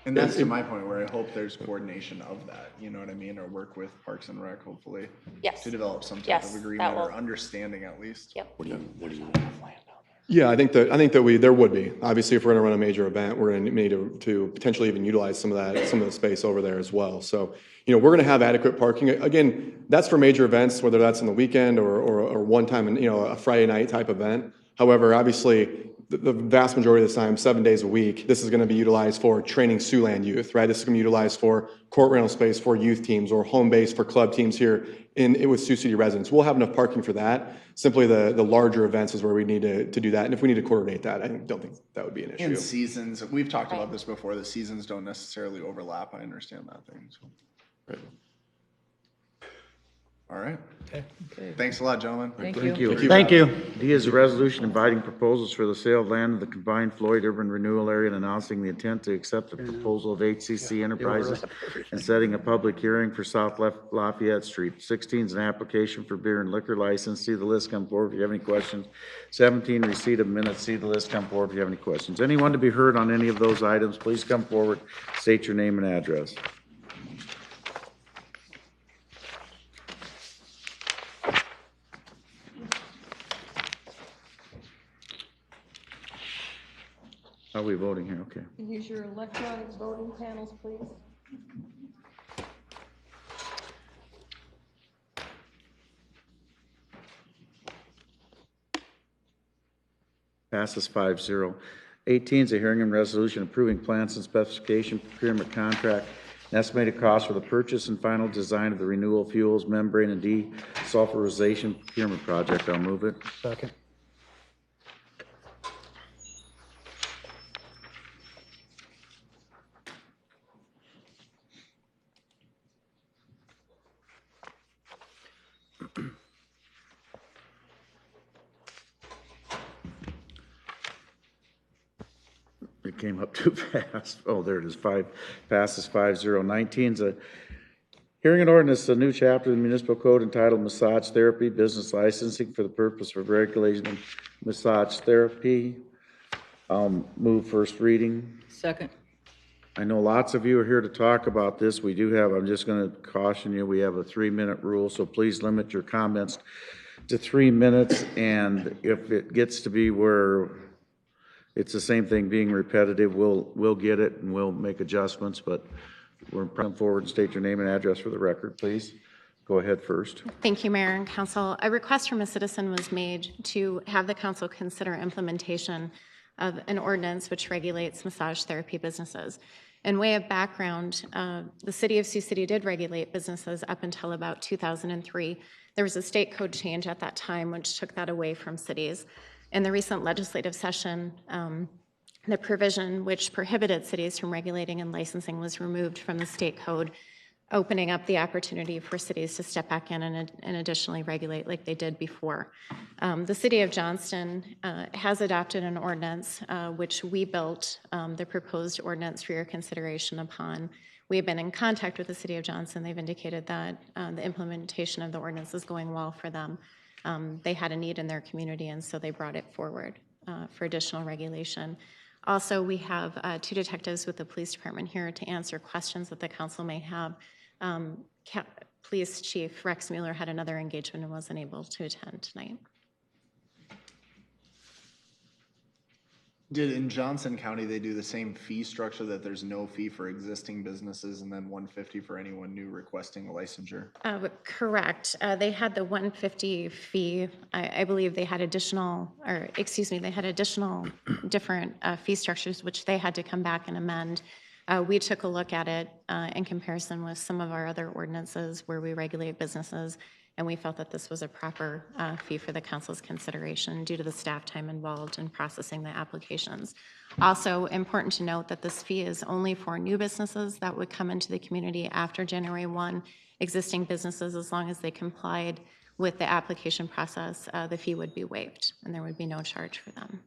And that's to my point where I hope there's coordination of that, you know what I mean, or work with Parks and Rec, hopefully. Yes. To develop some type Yes, of that agreement or will- understanding at least. Yep. What do you have planned? Yeah, I think that there would be. Obviously, if we're gonna run a major event, we're gonna need to potentially even utilize some of the space over there as well. So, we're gonna have adequate parking. Again, that's for major events, whether that's on the weekend or one time, a Friday night type event. However, obviously, the vast majority of the time, 7 days a week, this is gonna be utilized for training Siouxland youth, right? This is gonna be utilized for court rental space for youth teams or home base for club teams here with Sioux City residents. We'll have enough parking for that. Simply the larger events is where we need to do that. And if we need to coordinate that, I don't think that would be an issue. And seasons, we've talked about this before, the seasons don't necessarily overlap. I understand that thing. So. Right. All right. Okay. Thanks a lot, gentlemen. Thank Thank you. you. Thank you. D is a resolution inviting proposals for the sale of land in the combined Floyd urban renewal area and announcing the intent to accept the proposal of HCC Enterprises and setting a public hearing for South Lafayette Street. 16 is an application for beer and liquor license. See the list, come forward if you have any questions. 17, receipt of minutes. See the list, come forward if you have any questions. Anyone to be heard on any of those items, please come forward, state your name and address. How are we voting here? Okay. Use your electronic voting panels, please. Passes 5-0. 18 is a hearing and resolution approving plans and specification procurement contract and estimated cost for the purchase and final design of the renewable fuels membrane and desulfurization procurement project. I'll move it. Second. It came up too fast. Oh, there it is. Passes 5-0. 19 is a hearing and ordinance, a new chapter of the municipal code entitled Massage Therapy Business Licensing for the purpose of regulating of massage therapy. Move first reading. Second. I know lots of you are here to talk about this. We do have, I'm just going to caution you, we have a 3-minute rule, so please limit your comments to 3 minutes. And if it gets to be where it's the same thing being repetitive, we'll get it and we'll make adjustments, but we're come forward and state your name and address for the record, please. Go ahead first. Thank you, Mayor and Council. A request from a citizen was made to have the council consider implementation of an ordinance which regulates massage therapy businesses. In way of background, the city of Sioux City did regulate businesses up until about 2003. There was a state code change at that time which took that away from cities. In the recent legislative session, the provision which prohibited cities from regulating and licensing was removed from the state code, opening up the opportunity for cities to step back in and additionally regulate like they did before. The city of Johnston has adopted an ordinance which we built the proposed ordinance for your consideration upon. We have been in contact with the city of Johnston. They've indicated that the implementation of the ordinance is going well for them. They had a need in their community, and so they brought it forward for additional regulation. Also, we have 2 detectives with the police department here to answer questions that the council may have. Police Chief Rex Mueller had another engagement and wasn't able to attend tonight. Did in Johnson County, they do the same fee structure that there's no fee for existing businesses and then $150 for anyone new requesting a licensure? Correct. They had the $150 fee. I believe they had additional, or excuse me, they had additional different fee structures which they had to come back and amend. We took a look at it in comparison with some of our other ordinances where we regulate businesses, and we felt that this was a proper fee for the council's consideration due to the staff time involved in processing the applications. Also important to note that this fee is only for new businesses that would come into the community after January 1. Existing businesses, as long as they complied with the application process, the fee would be waived and there would be no charge for them.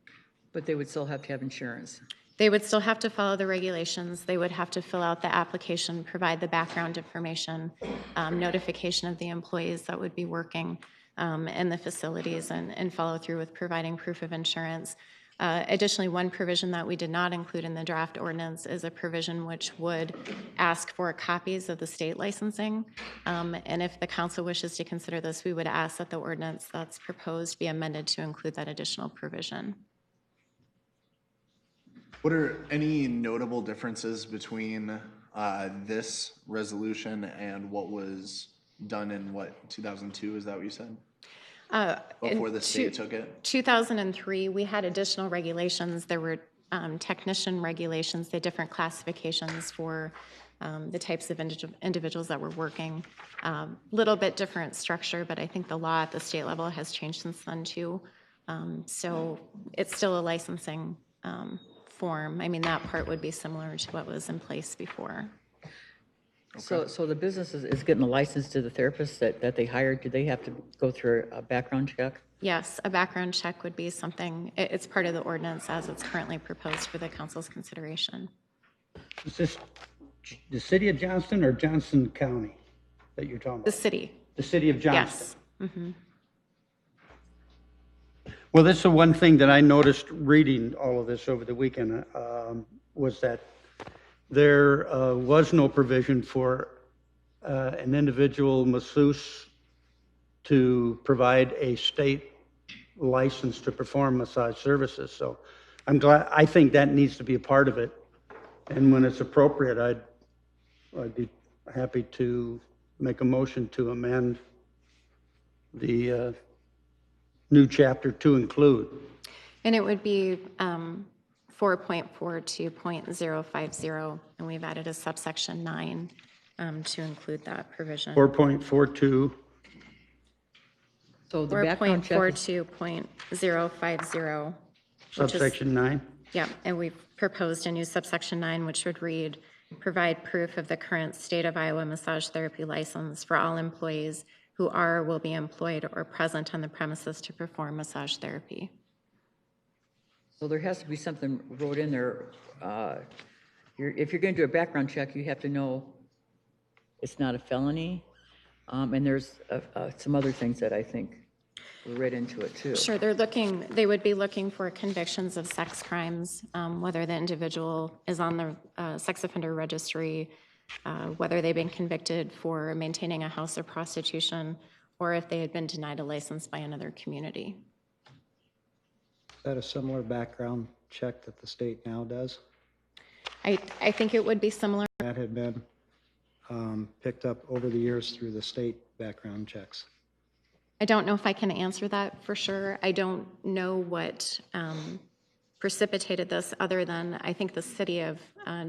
But they would still have to have insurance. They would still have to follow the regulations. They would have to fill out the application, provide the background information, notification of the employees that would be working in the facilities, and follow through with providing proof of insurance. Additionally, one provision that we did not include in the draft ordinance is a provision which would ask for copies of the state licensing. And if the council wishes to consider this, we would ask that the ordinance that's proposed be amended to include that additional provision. What are any notable differences between this resolution and what was done in 2002? Is that what you said? Before the state took it? 2003, we had additional regulations. There were technician regulations, the different classifications for the types of individuals that were working. Little bit different structure, but I think the law at the state level has changed since then too. So it's still a licensing form. I mean, that part would be similar to what was in place before. Okay. So the business is getting a license to the therapist that they hired. Do they have to go through a background check? Yes, a background check would be something, it's part of the ordinance as it's currently proposed for the council's consideration. Is this the city of Johnston or Johnson County that you're talking about? The city. The city of Johnston? Yes. Mm-hmm. Well, this is the one thing that I noticed reading all of this over the weekend, was that there was no provision for an individual masseuse to provide a state license to perform massage services. So I think that needs to be a part of it. And when it's appropriate, I'd be happy to make a motion to amend the new chapter to include. And it would be 4.42.050, and we've added a subsection 9 to include that provision. 4.42. So the background check. 4.42.050. Subsection 9? Yeah, and we've proposed a new subsection 9, which would read, provide proof of the current state of Iowa massage therapy license for all employees who are or will be employed or present on the premises to perform massage therapy. So there has to be something wrote in there. If you're going to do a background check, you have to know it's not a felony. And there's some other things that I think were read into it too. Sure, they would be looking for convictions of sex crimes, whether the individual is on the sex offender registry, whether they've been convicted for maintaining a house of prostitution, or if they had been denied a license by another community. Is that a similar background check that the state now does? I think it would be similar. That had been picked up over the years through the state background checks. I don't know if I can answer that for sure. I don't know what precipitated this, other than I think the city of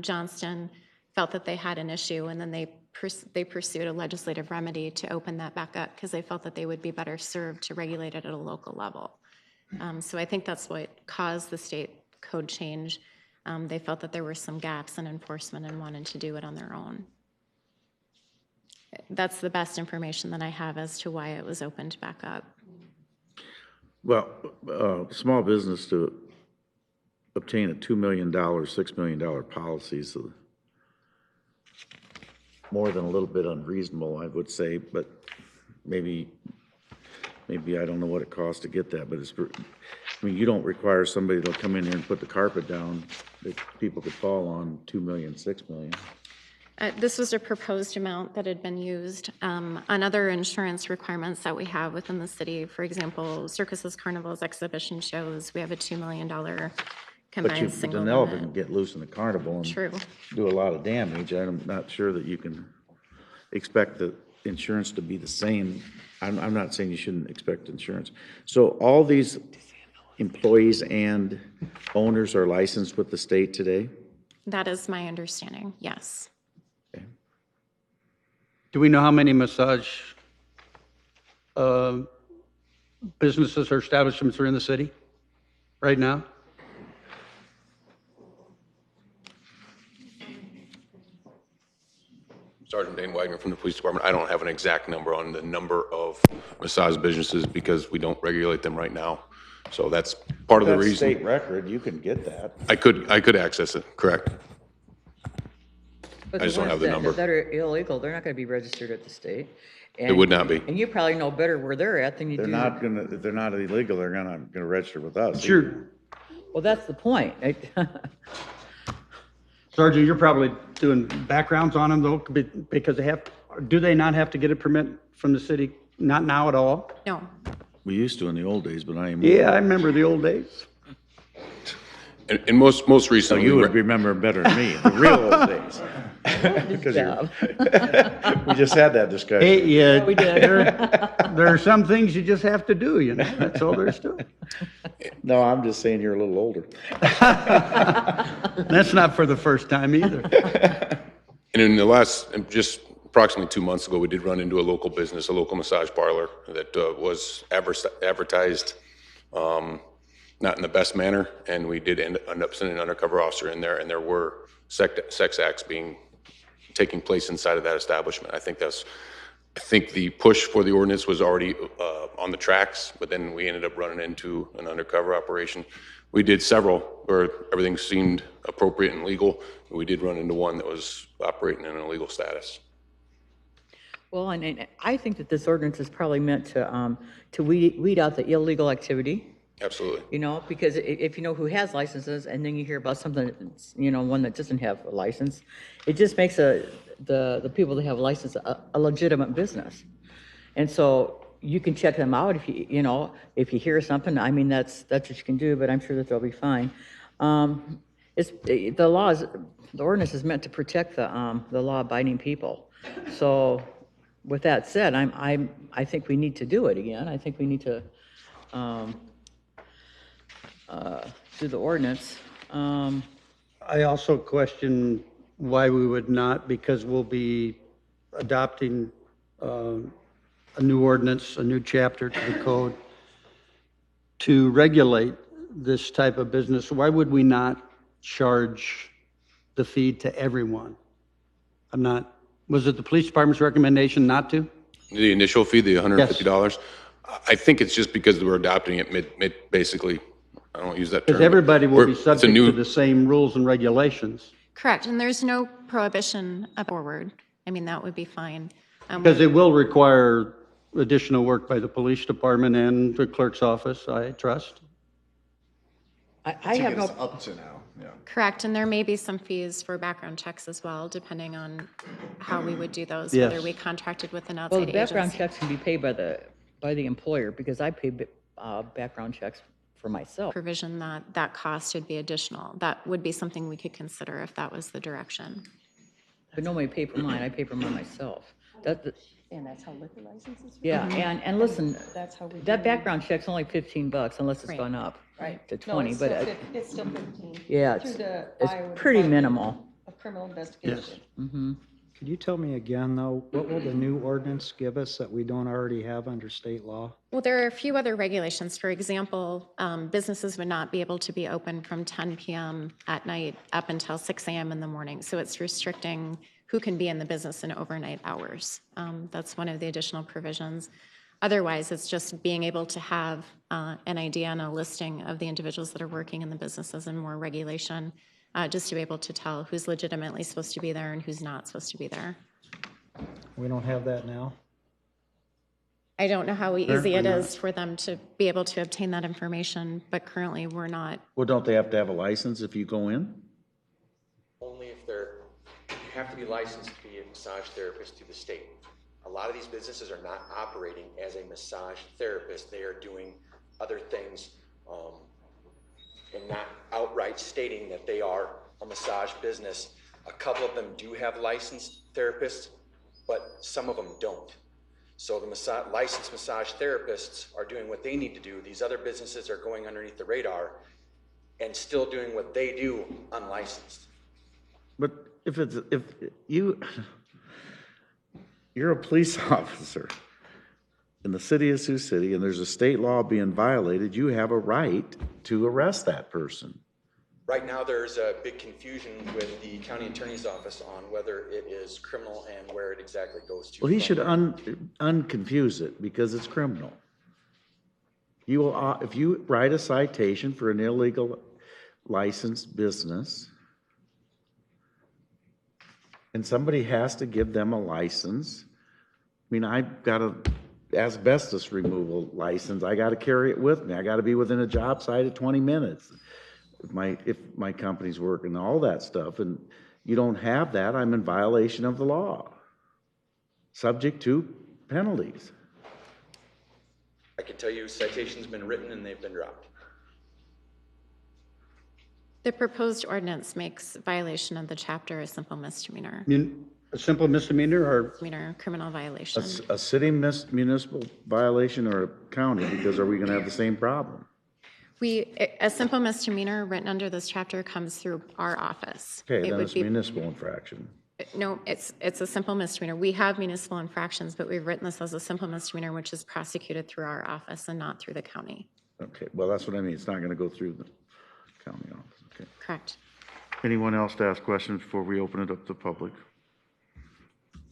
Johnston felt that they had an issue, and then they pursued a legislative remedy to open that back up because they felt that they would be better served to regulate it at a local level. So I think that's what caused the state code change. They felt that there were some gaps in enforcement and wanted to do it on their own. That's the best information that I have as to why it was opened back up. Well, small business to obtain a $2 million, $6 million policy, so more than a little bit unreasonable, I would say, but maybe I don't know what it costs to get that, but I mean, you don't require somebody to come in here and put the carpet down that people could fall on, 2 million, 6 million. This was a proposed amount that had been used on other insurance requirements that we have within the city. For example, circuses, carnivals, exhibition shows, we have a $2 million combined single But an limit. elephant can get loose in the carnival and True. do a lot of damage. I'm not sure that you can expect the insurance to be the same. I'm not saying you shouldn't expect insurance. So all these employees and owners are licensed with the state today? That is my understanding, yes. Do we know how many massage businesses or establishments are in the city right now? Sergeant Dane Wagner from the Police Department. I don't have an exact number on the number of massage businesses because we don't regulate them right now. So that's part of the That's reason. state record, you can get that. I could access it, correct. But I just don't ones have the number. that are illegal, they're not going to be registered at the state. It would not be. And you probably know better where they're at than you They're do. not gonna, if they're not illegal, they're gonna register with us. Sure. Well, that's the point. Sergeant, you're probably doing backgrounds on them though, because they have, do they not have to get a permit from the city? Not now at all? No. We used to in the old days, but not anymore. Yeah, I remember the old days. And most So recently, you would remember better than me, the real old days. Because we just had that discussion. Hey, yeah, we did. there are some things you just have to do, you know, that's all there is to it. No, I'm just saying you're a little older. That's not for the first time either. and in the last, just approximately 2 months ago, we did run into a local business, a local massage parlor that was advertised not in the best manner, and we did end up sending an undercover officer in there, and there were sex acts taking place inside of that establishment. I think the push for the ordinance was already on the tracks, but then we ended up running into an undercover operation. We did several where everything seemed appropriate and legal. We did run into one that was operating in an illegal status. Well, and I think that this ordinance is probably meant to weed out the illegal activity. Absolutely. You know, because if you know who has licenses and then you hear about something, you know, one that doesn't have a license, it just makes the people that have a license a legitimate business. And so you can check them out if if you hear something. I mean, that's what you can do, but I'm sure that they'll be fine. The ordinance is meant to protect the law-abiding people. So with that said, I think we need to do it again. I think we need to do the ordinance. I also question why we would not, because we'll be adopting a new ordinance, a new chapter to the code to regulate this type of business. Why would we not charge the fee to everyone? Was it the police department's recommendation not to? The initial fee, the $150? I think it's just because we're adopting it basically. I don't use that term. Because everybody will be subject to the same rules and regulations. Correct, and there's no prohibition forward. I mean, that would be fine. Because it will require additional work by the police department and the clerk's office, I trust. I have no. Up to now, yeah. Correct, and there may be some fees for background checks as well, depending on how we would do those, Yes. whether we contracted with an Well, outside the background agency. checks can be paid by the employer because I pay background checks for myself. Provision that cost would be additional. That would be something we could consider if that was the direction. But nobody pay for mine. I pay for mine myself. And that's how liquor licenses? Yeah, and listen, That's how we. that do- background check's only $15 unless it's Right. gone up Right. to No, 20, it's but still it's still 15. yeah, Through the it's Iowa pretty Department minimal. Of criminal investigation. Mm-hmm. Could you tell me again, though, what will the new ordinance give us that we don't already have under state law? Well, there are a few other regulations. For example, businesses would not be able to be open from 10 p.m. at night up until 6 a.m. in the morning. So it's restricting who can be in the business in overnight hours. That's one of the additional provisions. Otherwise, it's just being able to have an idea and a listing of the individuals that are working in the businesses and more regulation, just to be able to tell who's legitimately supposed to be there and who's not supposed to be there. We don't have that now? I don't know how easy it Apparently is for them to be able to obtain that information, but currently we're not. Well, don't they have to have a license if you go in? Only if you have to be licensed to be a massage therapist through the state. A lot of these businesses are not operating as a massage therapist. They are doing other things and not outright stating that they are a massage business. A couple of them do have licensed therapists, but some of them don't. So the licensed massage therapists are doing what they need to do. These other businesses are going underneath the radar and still doing what they do unlicensed. But if you're a police officer, in the city of Sioux City and there's a state law being violated, you have a right to arrest that person. Right now, there's a big confusion with the county attorney's office on whether it is criminal and where it exactly goes to. Well, he should unconfuse it because it's criminal. You will, if you write a citation for an illegal licensed business, and somebody has to give them a license. I mean, I've got a asbestos removal license. I got to carry it with me. I got to be within a job site at 20 minutes. If my company's working, all that stuff, and you don't have that, I'm in violation of the law, subject to penalties. I can tell you citations been written and they've been dropped. The proposed ordinance makes violation of the chapter a simple misdemeanor. A simple misdemeanor or? Misdemeanor, criminal violation. A city municipal violation or a county, because are we going to have the same problem? A simple misdemeanor written under this chapter comes through our office. Okay, It then would it's be, municipal infraction. no, it's a simple misdemeanor. We have municipal infractions, but we've written this as a simple misdemeanor, which is prosecuted through our office and not through the county. Okay, well, that's what I mean. It's not going to go through the county office. Okay. Correct. Anyone else to ask questions before we open it up to the public?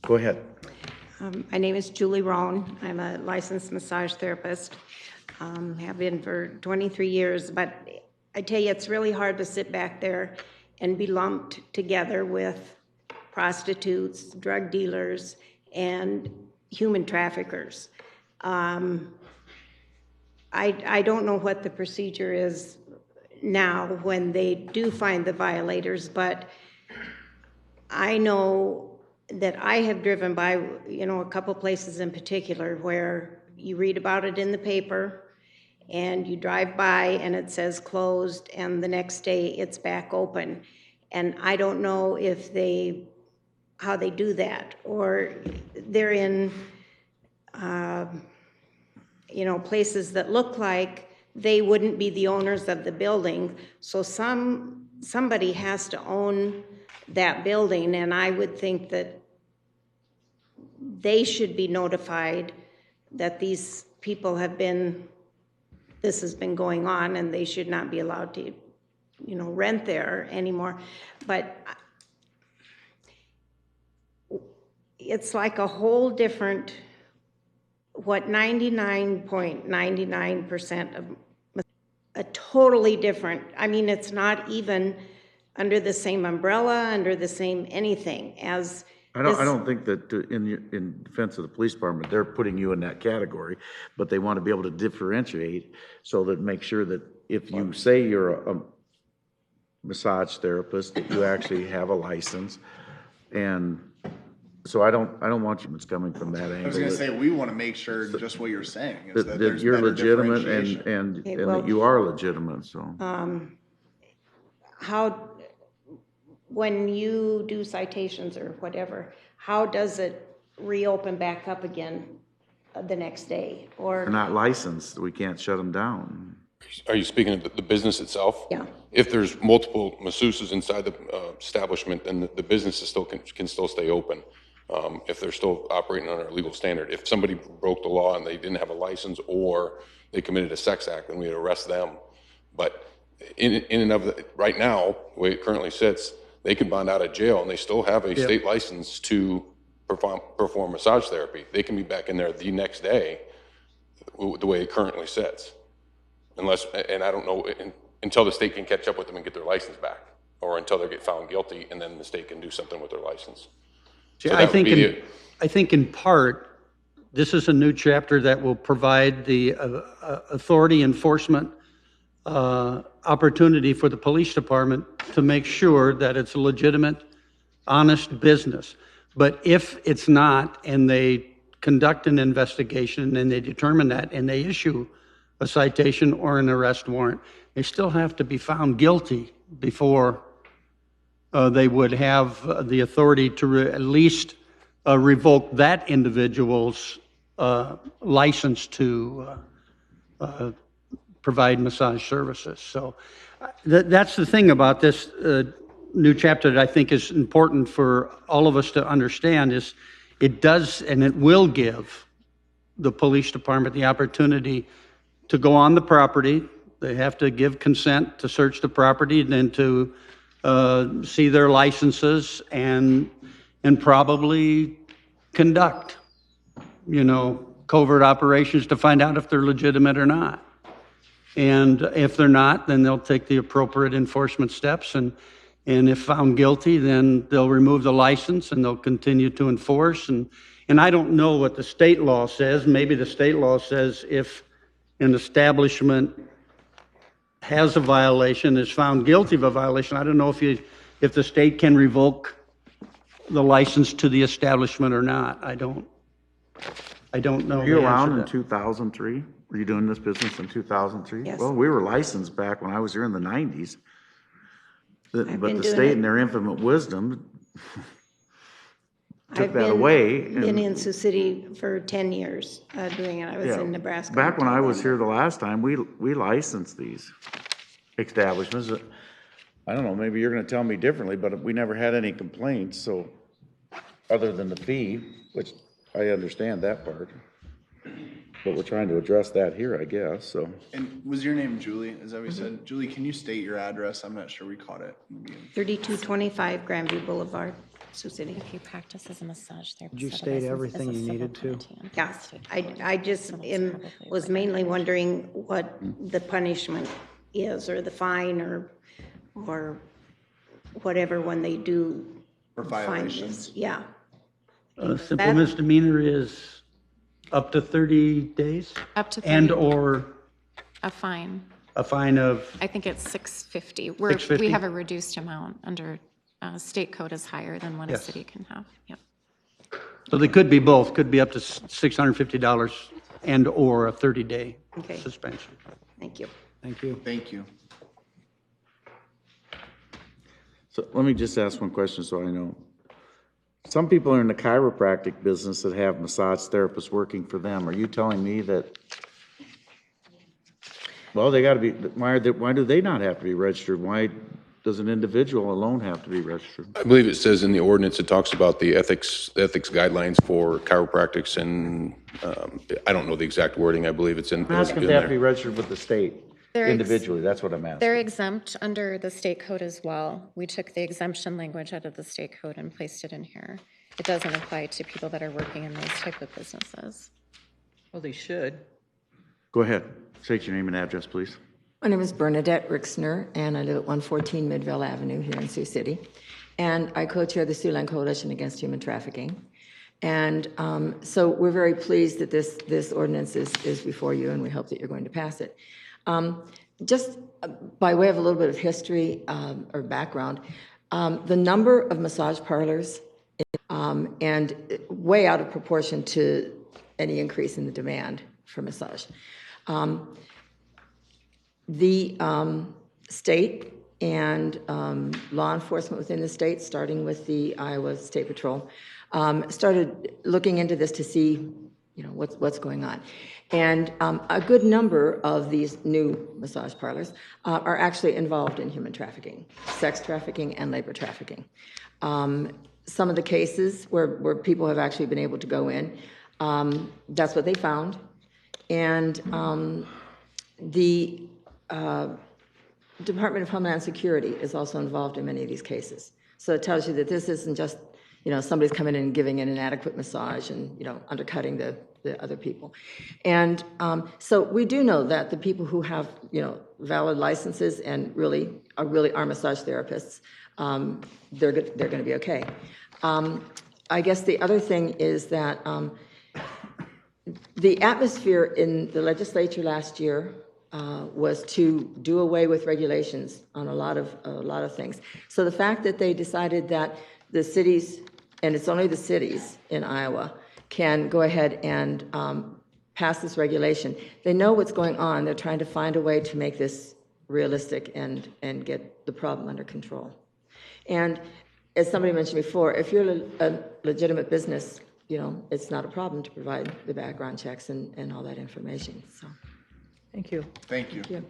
Go ahead. My name is Julie Rohn. I'm a licensed massage therapist. Have been for 23 years, but I tell you, it's really hard to sit back there and be lumped together with prostitutes, drug dealers, and human traffickers. I don't know what the procedure is now when they do find the violators, but I know that I have driven by, a couple places in particular where you read about it in the paper and you drive by and it says closed and the next day it's back open. And I don't know if how they do that, or they're in, places that look like they wouldn't be the owners of the building. So somebody has to own that building, and I would think that they should be notified that these people this has been going on, and they should not be allowed to, rent there anymore. But it's like a whole different, 99.99% of a totally different, it's not even under the same umbrella, under the same anything as I don't think that in defense of the police department, they're putting you in that category, but they want to be able to differentiate so that make sure that if you say you're a massage therapist, that you actually have a license. And so I don't want you, it's coming from that angle. I was going to say, we want to make sure just what you're saying is that that there's you're better legitimate differentiation. and that you are legitimate, so. When you do citations or whatever, how does it reopen back up again the next day? Or They're not licensed, we can't shut them down. Are you speaking of the business itself? Yeah. If there's multiple masseuses inside the establishment, then the business is can still stay open. If they're still operating under a legal standard. If somebody broke the law and they didn't have a license or they committed a sex act, then we'd arrest them. But in and of right now, the way it currently sits, they can bond out of jail and they still have a state license to perform massage therapy. They can be back in there the next day, the way it currently sits. And I don't know, until the state can catch up with them and get their license back, or until they get found guilty and then the state can do something with their license. See, So I that would be think in part, this is a new chapter that will provide the authority enforcement opportunity for the police department to make sure that it's a legitimate, honest business. But if it's not, and they conduct an investigation and they determine that, and they issue a citation or an arrest warrant, they still have to be found guilty before they would have the authority to at least revoke that individual's license to provide massage services. So that's the thing about this new chapter that I think is important for all of us to understand is it does and it will give the police department the opportunity to go on the property. They have to give consent to search the property and then to see their licenses and probably conduct, covert operations to find out if they're legitimate or not. And if they're not, then they'll take the appropriate enforcement steps. And if found guilty, then they'll remove the license and they'll continue to enforce. And I don't know what the state law says. Maybe the state law says if an establishment has a violation, is found guilty of a violation, I don't know if the state can revoke the license to the establishment or not. I don't know. Were you the answer around to in that. 2003? Were you doing this business in 2003? Yes. Well, we were licensed back when I was here in the 90s. But been the doing state it. in their infinite wisdom took I've that been- away. Been and- in Sioux City for 10 years doing it. I was Yeah. in Nebraska. Back when I until was then. here the last time, we licensed these establishments. I don't know, maybe you're gonna tell me differently, but we never had any complaints, so, other than the fee, which I understand that part. But we're trying to address that here, I guess, so. And was your name Julie? Is that what you said? Julie, can you state your address? I'm not sure we caught it. 3225 Grandview Boulevard, Sioux City. If you practice as a massage therapist. Did you have a state license as everything a you civil needed to? penalty under Yeah, the state code. I just was mainly wondering what the punishment is, or the fine, or whatever when they do For find violations. this. Yeah. A simple That- misdemeanor is up to 30 days? Up to 30. And/or A fine. a fine of, I think it's $650. We $650? have a reduced amount under, state code is higher than what a Yes. city can have. Yep. so they could be both, could be up to $650 and/or a 30-day Okay. suspension. Thank you. Thank you. Thank you. So let me just ask one question so I know. Some people are in the chiropractic business that have massage therapists working for them. Are you telling me that, well, they gotta be, why do they not have to be registered? Why does an individual alone have to be registered? I believe it says in the ordinance, it talks about the ethics guidelines for chiropractics, and I don't know the exact wording. I believe it's in I'm asking if they have to be there. registered with the state individually, that's what I'm asking. They're exempt under the state code as well. We took the exemption language out of the state code and placed it in here. It doesn't apply to people that are working in those type of businesses. Well, they should. Go ahead, state your name and address, please. My name is Bernadette Rixner, and I live at 114 Midvale Avenue here in Sioux City. And I co-chair the Siouxland Coalition Against Human Trafficking. And so we're very pleased that this ordinance is before you, and we hope that you're going to pass it. Just by way of a little bit of history or background, the number of massage parlors and way out of proportion to any increase in the demand for massage. The state and law enforcement within the state, starting with the Iowa State Patrol, started looking into this to see, what's going on. And a good number of these new massage parlors are actually involved in human trafficking, sex trafficking, and labor trafficking. Some of the cases where people have actually been able to go in, that's what they found. And the Department of Homeland Security is also involved in many of these cases. So it tells you that this isn't just, somebody's coming in and giving an inadequate massage and, undercutting the other people. And so we do know that the people who have, valid licenses and really are massage therapists, they're going to be okay. I guess the other thing is that the atmosphere in the legislature last year was to do away with regulations on a lot of things. So the fact that they decided that the cities, and it's only the cities in Iowa, can go ahead and pass this regulation. They know what's going on. They're trying to find a way to make this realistic and get the problem under control. And as somebody mentioned before, if you're a legitimate business, it's not a problem to provide the background checks and all that information. So, Thank you. Thank you. yeah.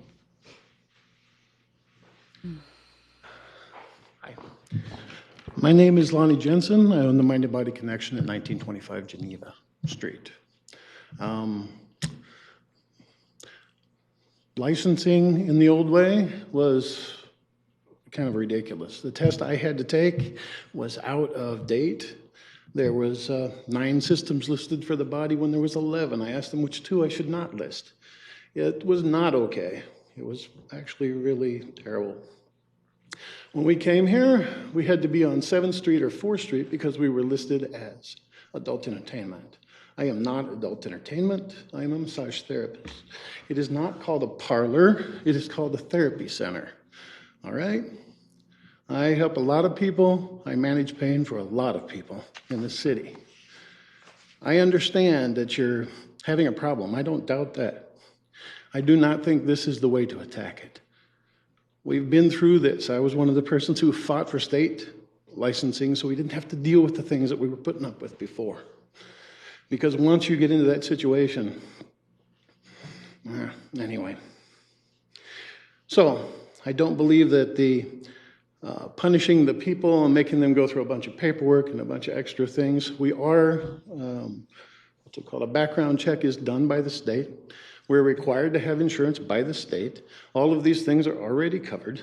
My name is Lonnie Jensen. I own the Mind and Body Connection at 1925 Geneva Street. Licensing in the old way was kind of ridiculous. The test I had to take was out of date. There was 9 systems listed for the body when there was 11. I asked them which 2 I should not list. It was not okay. It was actually really terrible. When we came here, we had to be on 7th Street or 4th Street because we were listed as adult entertainment. I am not adult entertainment. I am a massage therapist. It is not called a parlor. It is called a therapy center. All right? I help a lot of people. I manage pain for a lot of people in the city. I understand that you're having a problem. I don't doubt that. I do not think this is the way to attack it. We've been through this. I was one of the persons who fought for state licensing so we didn't have to deal with the things that we were putting up with before. Because once you get into that situation, anyway. So I don't believe that the punishing the people and making them go through a bunch of paperwork and a bunch of extra things. We are, what's it called, a background check is done by the state. We're required to have insurance by the state. All of these things are already covered.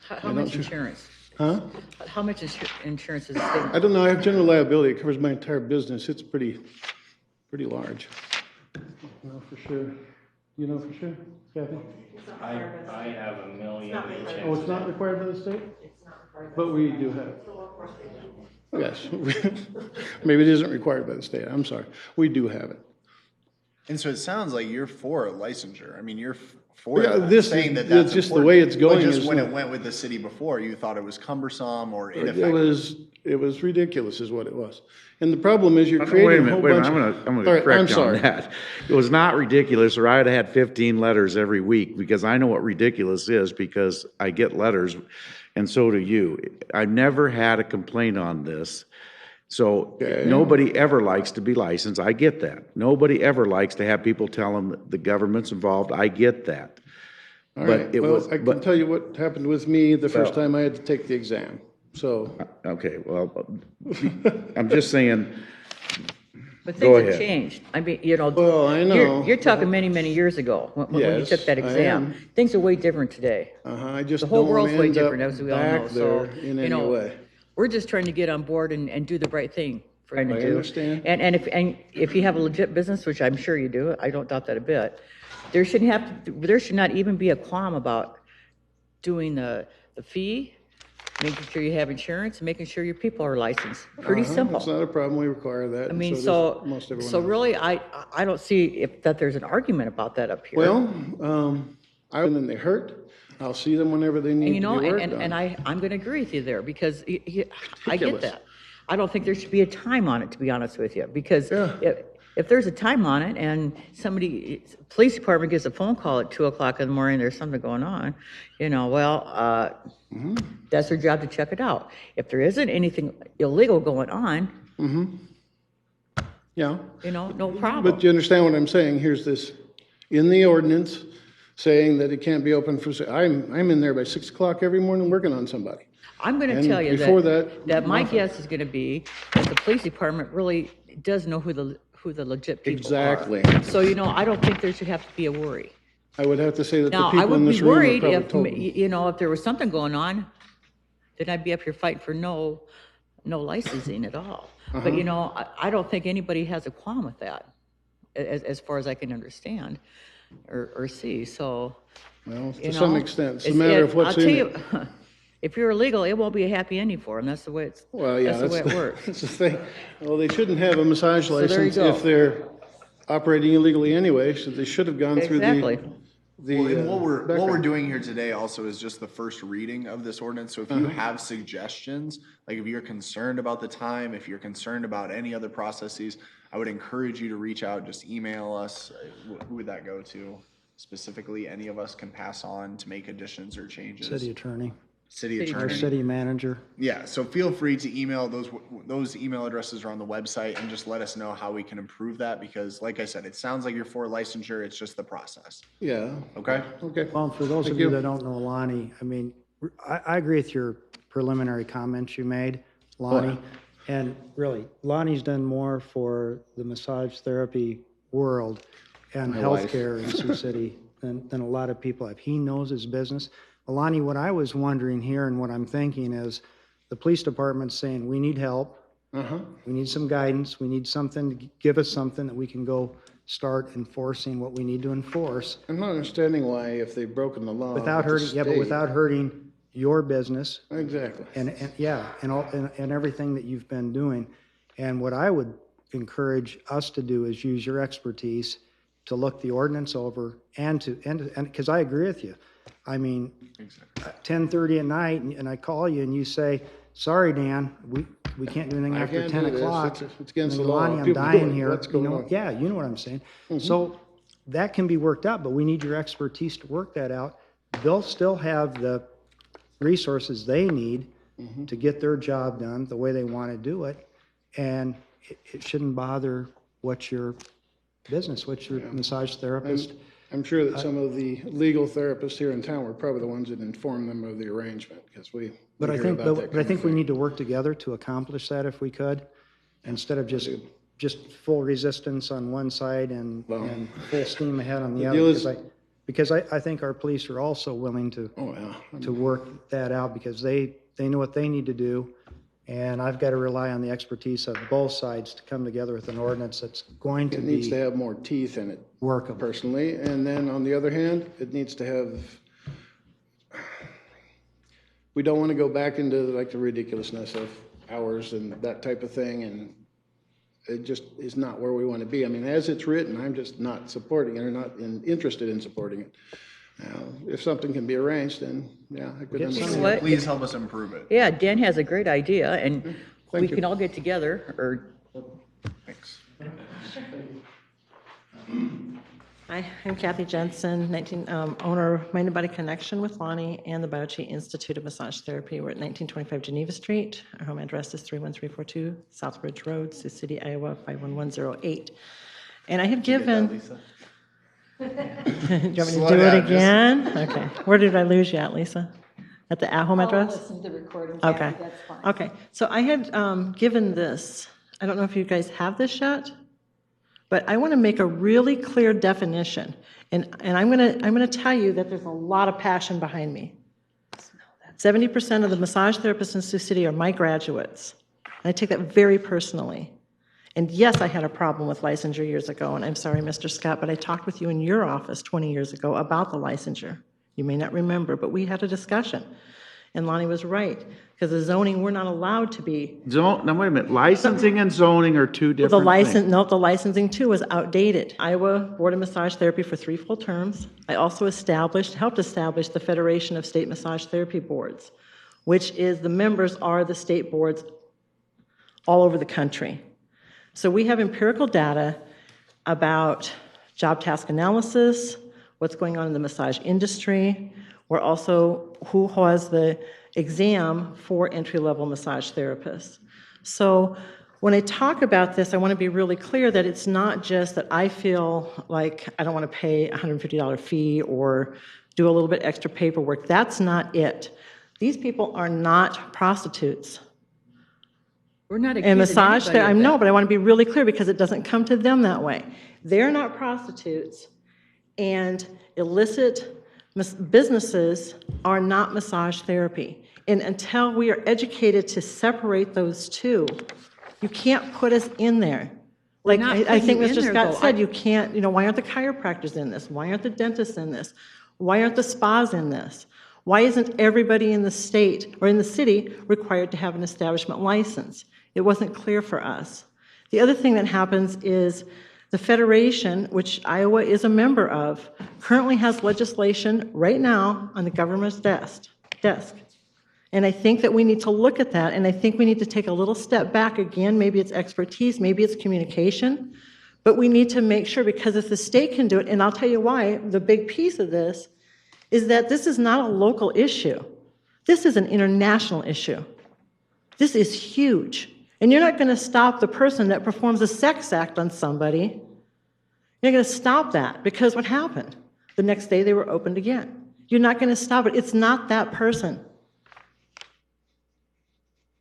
How much insurance? Huh? How much insurance is the state? I don't know. I have general liability. It covers my entire business. It's pretty large. No, for sure. You know for sure, Kathy? I have a million. Oh, it's not required by the state? It's not required. But we do have it. Yes. Maybe it isn't required by the state. I'm sorry. We do have it. And so it sounds like you're for a licensure. I mean, you're for Yeah, that, this saying is that that's just the important. way it's going But just is when not- it went with the city before, you thought it was cumbersome or ineffective. It was ridiculous is what it was. And the problem is you're Wait a creating a minute, whole wait a bunch minute, of. I'm All gonna right, correct you on sorry. that. It was not ridiculous, or I'd have had 15 letters every week, because I know what ridiculous is, because I get letters, and so do you. I've never had a complaint on this. So nobody ever likes to be licensed. I get that. Nobody ever likes to have people tell them that the government's involved. I get that. All But right, it well, was- I can but- tell you what happened with me the first Well- time I had to take the exam. So, Okay, well, I'm just saying, But Go things have ahead. changed. I mean, you know. Well, I know. You're talking many, many years ago, when you Yes, took that I exam. am. Things are way different today. I just The whole don't world's way end up different, as we all know, back so, there in you any know, way. we're just trying to get on board and do the right thing for I you to do. understand. And if you have a legit business, which I'm sure you do, I don't doubt that a bit, there should not even be a qualm about doing the fee, making sure you have insurance, and making sure your people are licensed. Pretty simple. It's not a problem. We require that. I and mean, does so, most everyone so else. really, I don't see that there's an argument about that up here. Well, and then they hurt. I'll see them whenever they And need you to know, be worked and on. I'm going to agree with you there, because I get Ridiculous. that. I don't think there should be a time on it, to be honest with you, because if there's a time on it and police department gets a phone call at 2:00 in the morning, there's something going on, well, that's their job to check it out. If there isn't anything illegal going on, Yeah. no problem. But you understand what I'm saying? Here's this, in the ordinance, saying that it can't be open for, I'm in there by 6:00 every morning working on somebody. I'm going to And tell you before that my nothing. guess is going to be that the police department really does know who the legit people Exactly. are. So, I don't think there should have to be a worry. I would have to say that the Now, I people in would be this room have worried probably if, told them. if there was something going on, then I'd be up here fighting for no licensing at all. But, I don't think anybody has a qualm with that, as far as I can understand or see, so. Well, to some extent, it's a matter of what's I'll in tell it. you, if you're illegal, it won't be a happy ending for them. That's the way Well, yeah, that's the way it works. that's the thing. Well, they shouldn't have a massage So there you license go. if they're operating illegally anyway, so they should have gone through Exactly. Well, and what we're background. doing here today also is just the first reading of this ordinance. So if you have suggestions, like if you're concerned about the time, if you're concerned about any other processes, I would encourage you to reach out, just email us. Who would that go to specifically? Any of us can pass on to make additions or changes. City attorney. City Or attorney. city manager. Yeah, so feel free to email those email addresses are on the website, and just let us know how we can improve that, because like I said, it sounds like you're for licensure, it's just the process. Yeah. Okay? Okay. Well, for those Thank of you you. that don't know Lonnie, I mean, I agree with your preliminary comments you made, Lonnie. And really, Lonnie's done more for the massage therapy world and My wife. healthcare in Sioux City than a lot of people have. He knows his business. Alani, what I was wondering here and what I'm thinking is the police department's saying, we need help. We need some guidance. We need something to give us something that we can go start enforcing what we need to enforce. I'm not understanding why, if they've broken the law. Without with the hurting, yeah, but state- without hurting your business. Exactly. And yeah, and everything that you've been doing. And what I would encourage us to do is use your expertise to look the ordinance over and because I agree with you. I mean, 10:30 at night and I call you and you say, sorry, Dan, we can't do anything I after can't 10 do this. o'clock. It's against the And law. Lonnie, I'm People do dying it. here. What's You going know, on? yeah, you know what I'm saying. So that can be worked out, but we need your expertise to work that out. They'll still have the resources they need to get their job done the way they want to do it. And it shouldn't bother what's your business, what's your massage therapist. I'm sure that some of the legal therapists here in town were probably the ones that informed them of the arrangement, because we But I hear think, about that but I kind of think we thing. need to work together to accomplish that if we could, instead of just full resistance on one side and full steam ahead on the The other. deal is- Because I think our police are also willing to work that out because they know what they need to do. And I've got to rely on the expertise of both sides to come together with an ordinance that's going to It needs to be have more teeth in it, workable. personally. And then on the other hand, it needs to have, we don't want to go back into like the ridiculousness of hours and that type of thing. And it just is not where we want to be. I mean, as it's written, I'm just not supporting it or not interested in supporting it. If something can be arranged, then yeah, I could understand. what? Please help us improve it. Yeah, Dan has a great idea, and we Thank you. can all get together, or, Thanks. Hi, I'm Kathy Jensen, owner of Mind and Body Connection with Lonnie and the Bauchi Institute of Massage Therapy. We're at 1925 Geneva Street. Our home address is 31342 Southbridge Road, Sioux City, Iowa, 51108. And I have given... Do you want me to Slow do it down, again? Okay. Where did I lose you at, Lisa? At the at-home address? Listen to the recording. Okay. That's fine. Okay. So I had given this, I don't know if you guys have this yet, but I want to make a really clear definition. And I'm going to tell you that there's a lot of passion behind me. 70% of the massage therapists in Sioux City are my graduates. And I take that very personally. And yes, I had a problem with licensure years ago, and I'm sorry, Mr. Scott, but I talked with you in your office 20 years ago about the licensure. You may not remember, but we had a discussion. And Lonnie was right, because the zoning, we're not allowed to be. Now, wait a minute, licensing and zoning are two different things. The licensing too was outdated. Iowa Board of Massage Therapy for 3 full terms. I also helped establish the Federation of State Massage Therapy Boards, which is the members are the state boards all over the country. So we have empirical data about job task analysis, what's going on in the massage industry. We're also who has the exam for entry-level massage therapists. So when I talk about this, I want to be really clear that it's not just that I feel like I don't want to pay a $150 fee or do a little bit extra paperwork. That's not it. These people are not prostitutes. we're not And accusing massage anybody I of know, that. but I want to be really clear because it doesn't come to them that way. They're not prostitutes, and illicit businesses are not massage therapy. And until we are educated to separate those two, you can't put us in there. Like, not I think putting you Mr. in there, Scott though. said, you can't, why aren't the chiropractors in this? Why aren't the dentists in this? Why aren't the spas in this? Why isn't everybody in the state or in the city required to have an establishment license? It wasn't clear for us. The other thing that happens is the Federation, which Iowa is a member of, currently has legislation right now on the governor's desk. And I think that we need to look at that, and I think we need to take a little step back again. Maybe it's expertise, maybe it's communication, but we need to make sure, because if the state can do it, and I'll tell you why, the big piece of this is that this is not a local issue. This is an international issue. This is huge. And you're not going to stop the person that performs a sex act on somebody. You're going to stop that, because what happened? The next day they were opened again. You're not going to stop it. It's not that person.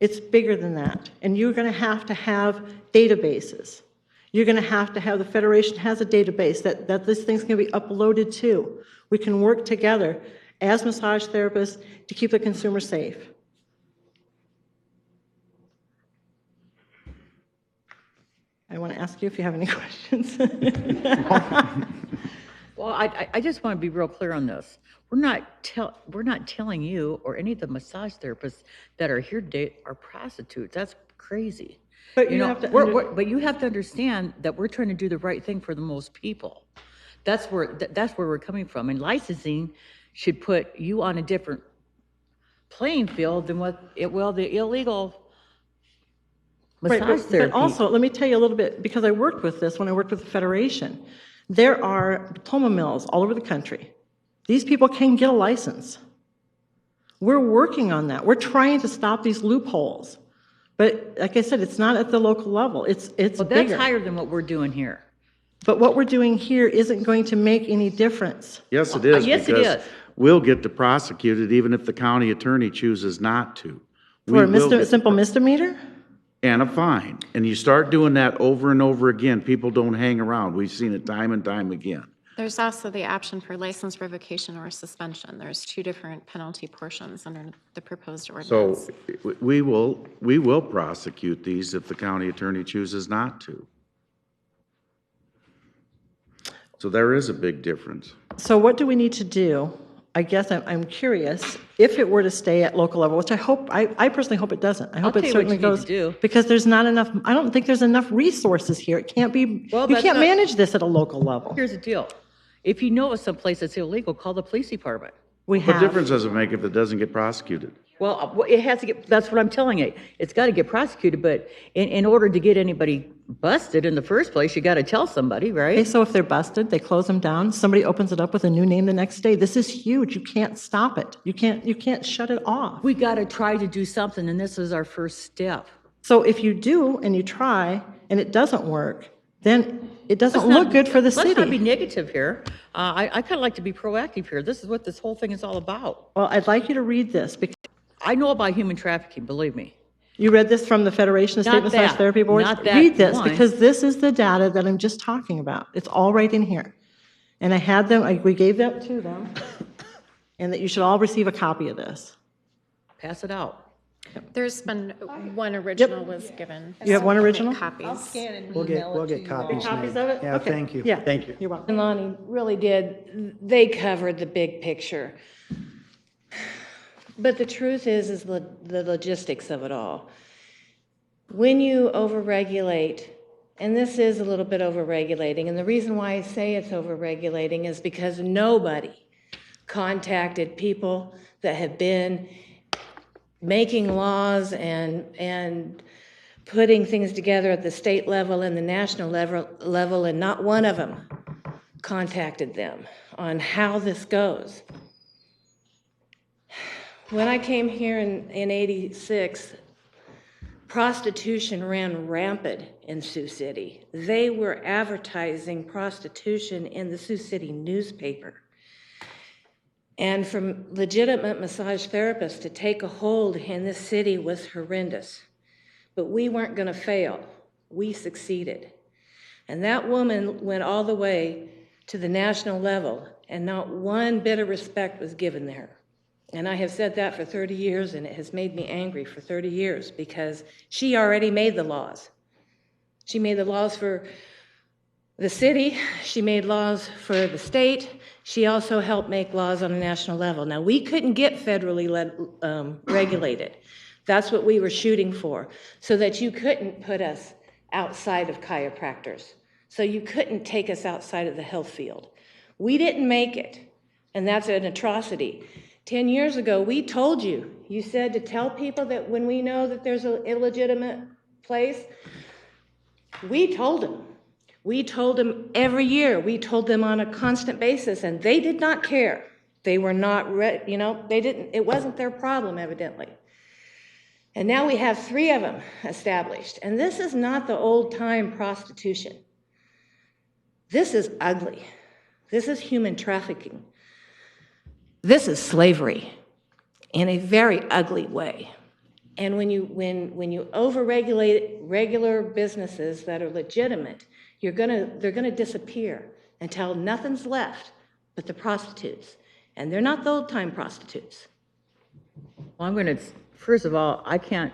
It's bigger than that. And you're going to have databases. You're going to have, the Federation has a database that this thing's going to be uploaded to. We can work together as massage therapists to keep the consumer safe. I want to ask you if you have any questions. Well, I just want to be real clear on this. We're not telling you or any of the massage therapists that are here today are prostitutes. That's crazy. But you know, have to but you have to understand that we're trying to do the right thing for the most people. That's where we're coming from. And licensing should put you on a different playing field than what it will the illegal massage therapy. But also, let me tell you a little bit, because I worked with this when I worked with the Federation. There are diploma mills all over the country. These people can get a license. We're working on that. We're trying to stop these loopholes. But like I said, it's not at the local level. It's Well, bigger. that's higher than what we're doing here. But what we're doing here isn't going to make any difference. Yes, it is. Yes, it because is. we'll get to prosecute it even if the county attorney chooses not to. For We will a get simple misdemeanor? and a fine. And you start doing that over and over again, people don't hang around. We've seen it time and time again. There's also the option for license revocation or suspension. There's two different penalty portions under the proposed ordinance. So we will prosecute these if the county attorney chooses not to. So there is a big difference. So what do we need to do? I guess I'm curious, if it were to stay at local level, which I personally hope it doesn't. I hope tell it you what certainly you need goes, to do. because there's not enough, I don't think there's enough resources here. It can't be, Well, you that's can't not- manage this at a local level. Here's the deal. If you know of some place that's illegal, call the police department. We What have, difference does it make if it doesn't get prosecuted? Well, it has to get, that's what I'm telling you. It's got to get prosecuted, but in order to get anybody busted in the first place, you got to tell somebody, okay, right? so if they're busted, they close them down, somebody opens it up with a new name the next day. This is huge. You can't stop it. You can't shut it off. We got to try to do something, and this is our first step. So if you do and you try and it doesn't work, then it doesn't look good for the Let's not be city. negative here. I kind of like to be proactive here. This is what this whole thing is all about. Well, I'd like you to read this, because I know about human trafficking, believe me. you read this from the Federation of State Not Massage that. Therapy Boards? Not that Read this, one. because this is the data that I'm just talking about. It's all right in here. And I had them, we gave that to them, and that you should all receive a copy of this. Pass it out. There's been one original was given. You have one So I'll make original? Copies. We'll get copies Copies made. of it? Yeah, Okay. thank you. Yeah. Thank you. You're welcome. And Lonnie really did, they covered the big picture. But the truth is the logistics of it all. When you overregulate, and this is a little bit overregulating, and the reason why I say it's overregulating is because nobody contacted people that have been making laws and putting things together at the state level and the national level, and not one of them contacted them on how this goes. When I came here in '86, prostitution ran rampant in Sioux City. They were advertising prostitution in the Sioux City newspaper. And for legitimate massage therapists to take a hold in this city was horrendous. But we weren't going to fail. We succeeded. And that woman went all the way to the national level, and not one bit of respect was given to her. And I have said that for 30 years, and it has made me angry for 30 years, because she already made the laws. She made the laws for the city, she made laws for the state, she also helped make laws on a national level. Now, we couldn't get federally regulated. That's what we were shooting for, so that you couldn't put us outside of chiropractors, so you couldn't take us outside of the health field. We didn't make it, and that's an atrocity. 10 years ago, we told you, you said to tell people that when we know that there's an illegitimate place, we told them. We told them every year. We told them on a constant basis, and they did not care. They were not, they didn't, it wasn't their problem, evidently. And now we have 3 of them established. And this is not the old-time prostitution. This is ugly. This is human trafficking. This is slavery in a very ugly way. And when you overregulate regular businesses that are legitimate, they're gonna disappear until nothing's left but the prostitutes. And they're not the old-time prostitutes. Well, first of all, I can't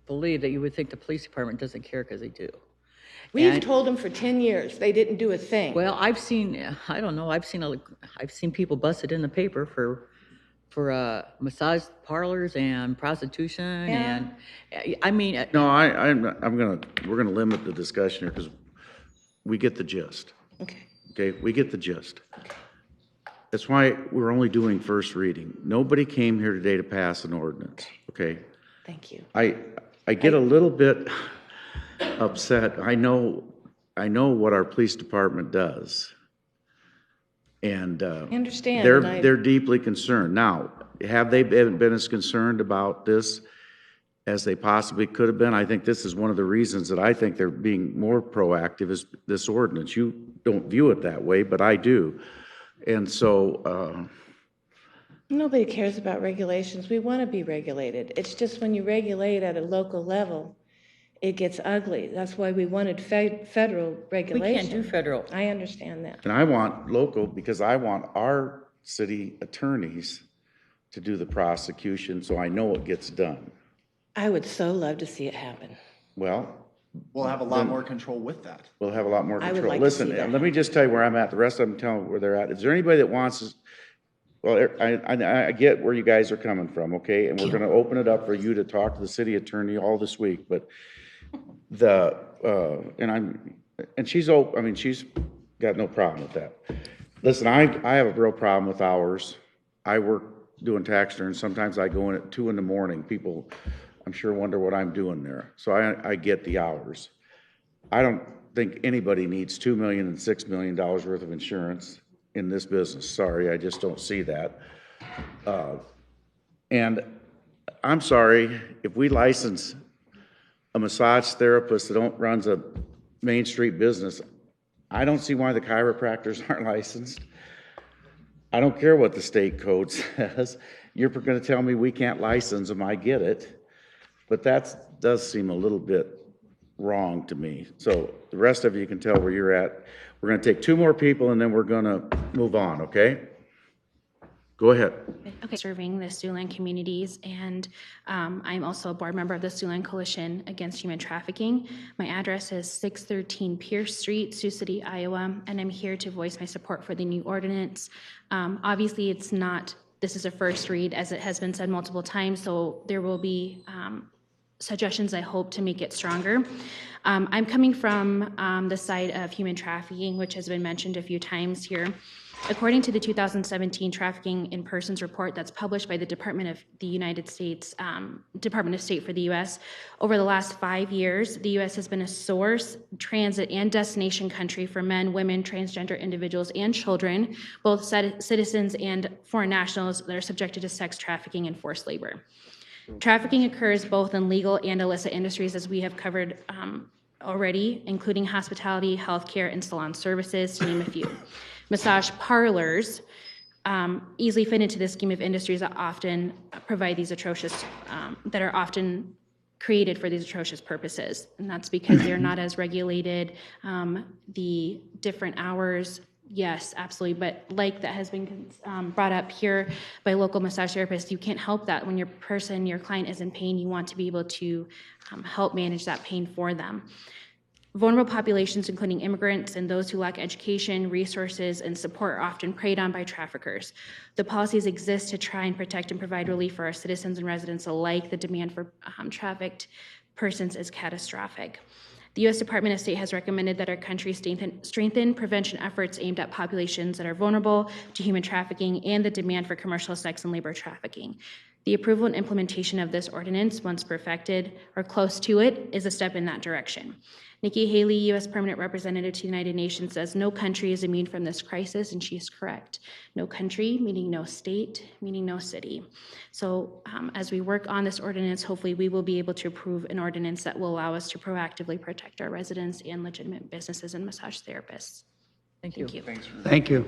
believe that you would think the police department doesn't care, because they do. We've told them for 10 years, they didn't do a thing. Well, I've seen people busted in the paper for massage parlors and prostitution, and I mean. No, we're gonna limit the discussion here because we get the gist. Okay, we get the gist. That's why we're only doing first reading. Nobody came here today to pass an ordinance, okay? Thank you. I get a little bit upset. I know what our police department does. And I understand. they're deeply concerned. Now, have they been as concerned about this as they possibly could have been? I think this is one of the reasons that I think they're being more proactive is this ordinance. You don't view it that way, but I do. And so, Nobody cares about regulations. We want to be regulated. It's just when you regulate at a local level, it gets ugly. That's why we wanted federal regulation. We can't do federal. I understand that. and I want local because I want our city attorneys to do the prosecution so I know it gets done. I would so love to see it happen. Well, We'll have a lot more control with that. we'll have a lot more I would control. like to Listen, see that. let me just tell you where I'm at. The rest of them tell me where they're at. Is there anybody that wants to? Well, I get where you guys are coming from, okay? And we're gonna open it up for you to talk to the city attorney all this week, but she's got no problem with that. Listen, I have a real problem with hours. I work doing tax returns. Sometimes I go in at 2 a.m. People, I'm sure, wonder what I'm doing there. So I get the hours. I don't think anybody needs $2 million and $6 million worth of insurance in this business. Sorry, I just don't see that. And I'm sorry, if we license a massage therapist that runs a Main Street business, I don't see why the chiropractors aren't licensed. I don't care what the state code says. You're going to tell me we can't license them, I get it. But that does seem a little bit wrong to me. So the rest of you can tell where you're at. We're going to take 2 more people and then we're going to move on, okay? Go ahead. Okay, serving the Siouxland communities, and I'm also a board member of the Siouxland Coalition Against Human Trafficking. My address is 613 Pierce Street, Sioux City, Iowa, and I'm here to voice my support for the new ordinance. Obviously, this is a first read, as it has been said multiple times, so there will be suggestions, I hope, to make it stronger. I'm coming from the side of human trafficking, which has been mentioned a few times here. According to the 2017 Trafficking in Persons report that's published by the Department of State for the U.S., over the last 5 years, the U.S. has been a source, transit, and destination country for men, women, transgender individuals, and children, both citizens and foreign nationals that are subjected to sex trafficking and forced labor. Trafficking occurs both in legal and illicit industries, as we have covered already, including hospitality, healthcare, and salon services, to name a few. Massage parlors easily fit into this scheme of industries that often provide these atrocious, that are often created for these atrocious purposes. And that's because they're not as regulated. The different hours, yes, absolutely. But like that has been brought up here by local massage therapists, you can't help that when your client is in pain. You want to be able to help manage that pain for them. Vulnerable populations, including immigrants and those who lack education, resources, and support, are often preyed on by traffickers. The policies exist to try and protect and provide relief for our citizens and residents alike. The demand for trafficked persons is catastrophic. The U.S. Department of State has recommended that our country strengthen prevention efforts aimed at populations that are vulnerable to human trafficking and the demand for commercial sex and labor trafficking. The approval and implementation of this ordinance, once perfected or close to it, is a step in that direction. Nikki Haley, U.S. Permanent Representative to the United Nations, says no country is immune from this crisis, and she is correct. No country, meaning no state, meaning no city. So as we work on this ordinance, hopefully we will be able to approve an ordinance that will allow us to proactively protect our residents and legitimate businesses and massage therapists. Thank you. Thanks. Thank you.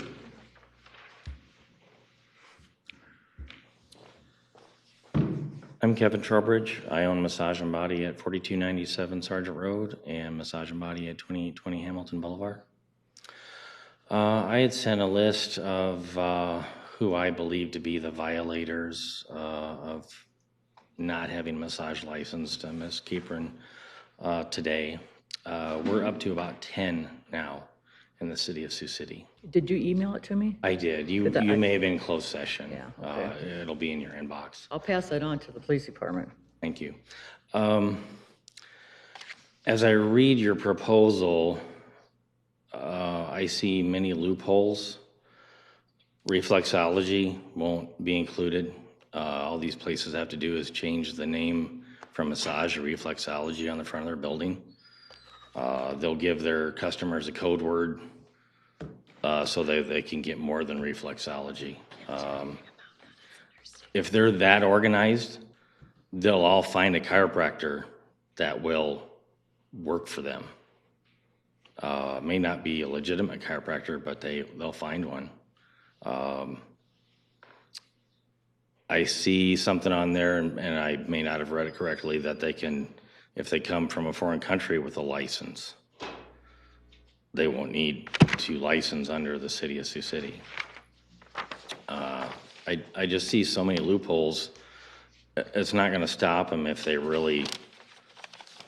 I'm Kevin Trowbridge. I own Massage and Body at 4297 Sergeant Road and Massage and Body at 2820 Hamilton Boulevard. I had sent a list of who I believe to be the violators of not having massage license to Ms. Capron today. We're up to about 10 now in the city of Sioux City. Did you email it to me? I did. You may have been in closed session. Yeah, okay. It'll be in your inbox. I'll pass that on to the police department. Thank you. As I read your proposal, I see many loopholes. Reflexology won't be included. All these places have to do is change the name from massage to reflexology on the front of their building. They'll give their customers a code word so they can get more than reflexology. If they're that organized, they'll all find a chiropractor that will work for them. May not be a legitimate chiropractor, but they'll find one. I see something on there, and I may not have read it correctly, that they can, if they come from a foreign country with a license, they won't need to license under the city of Sioux City. I just see so many loopholes. It's not going to stop them if they really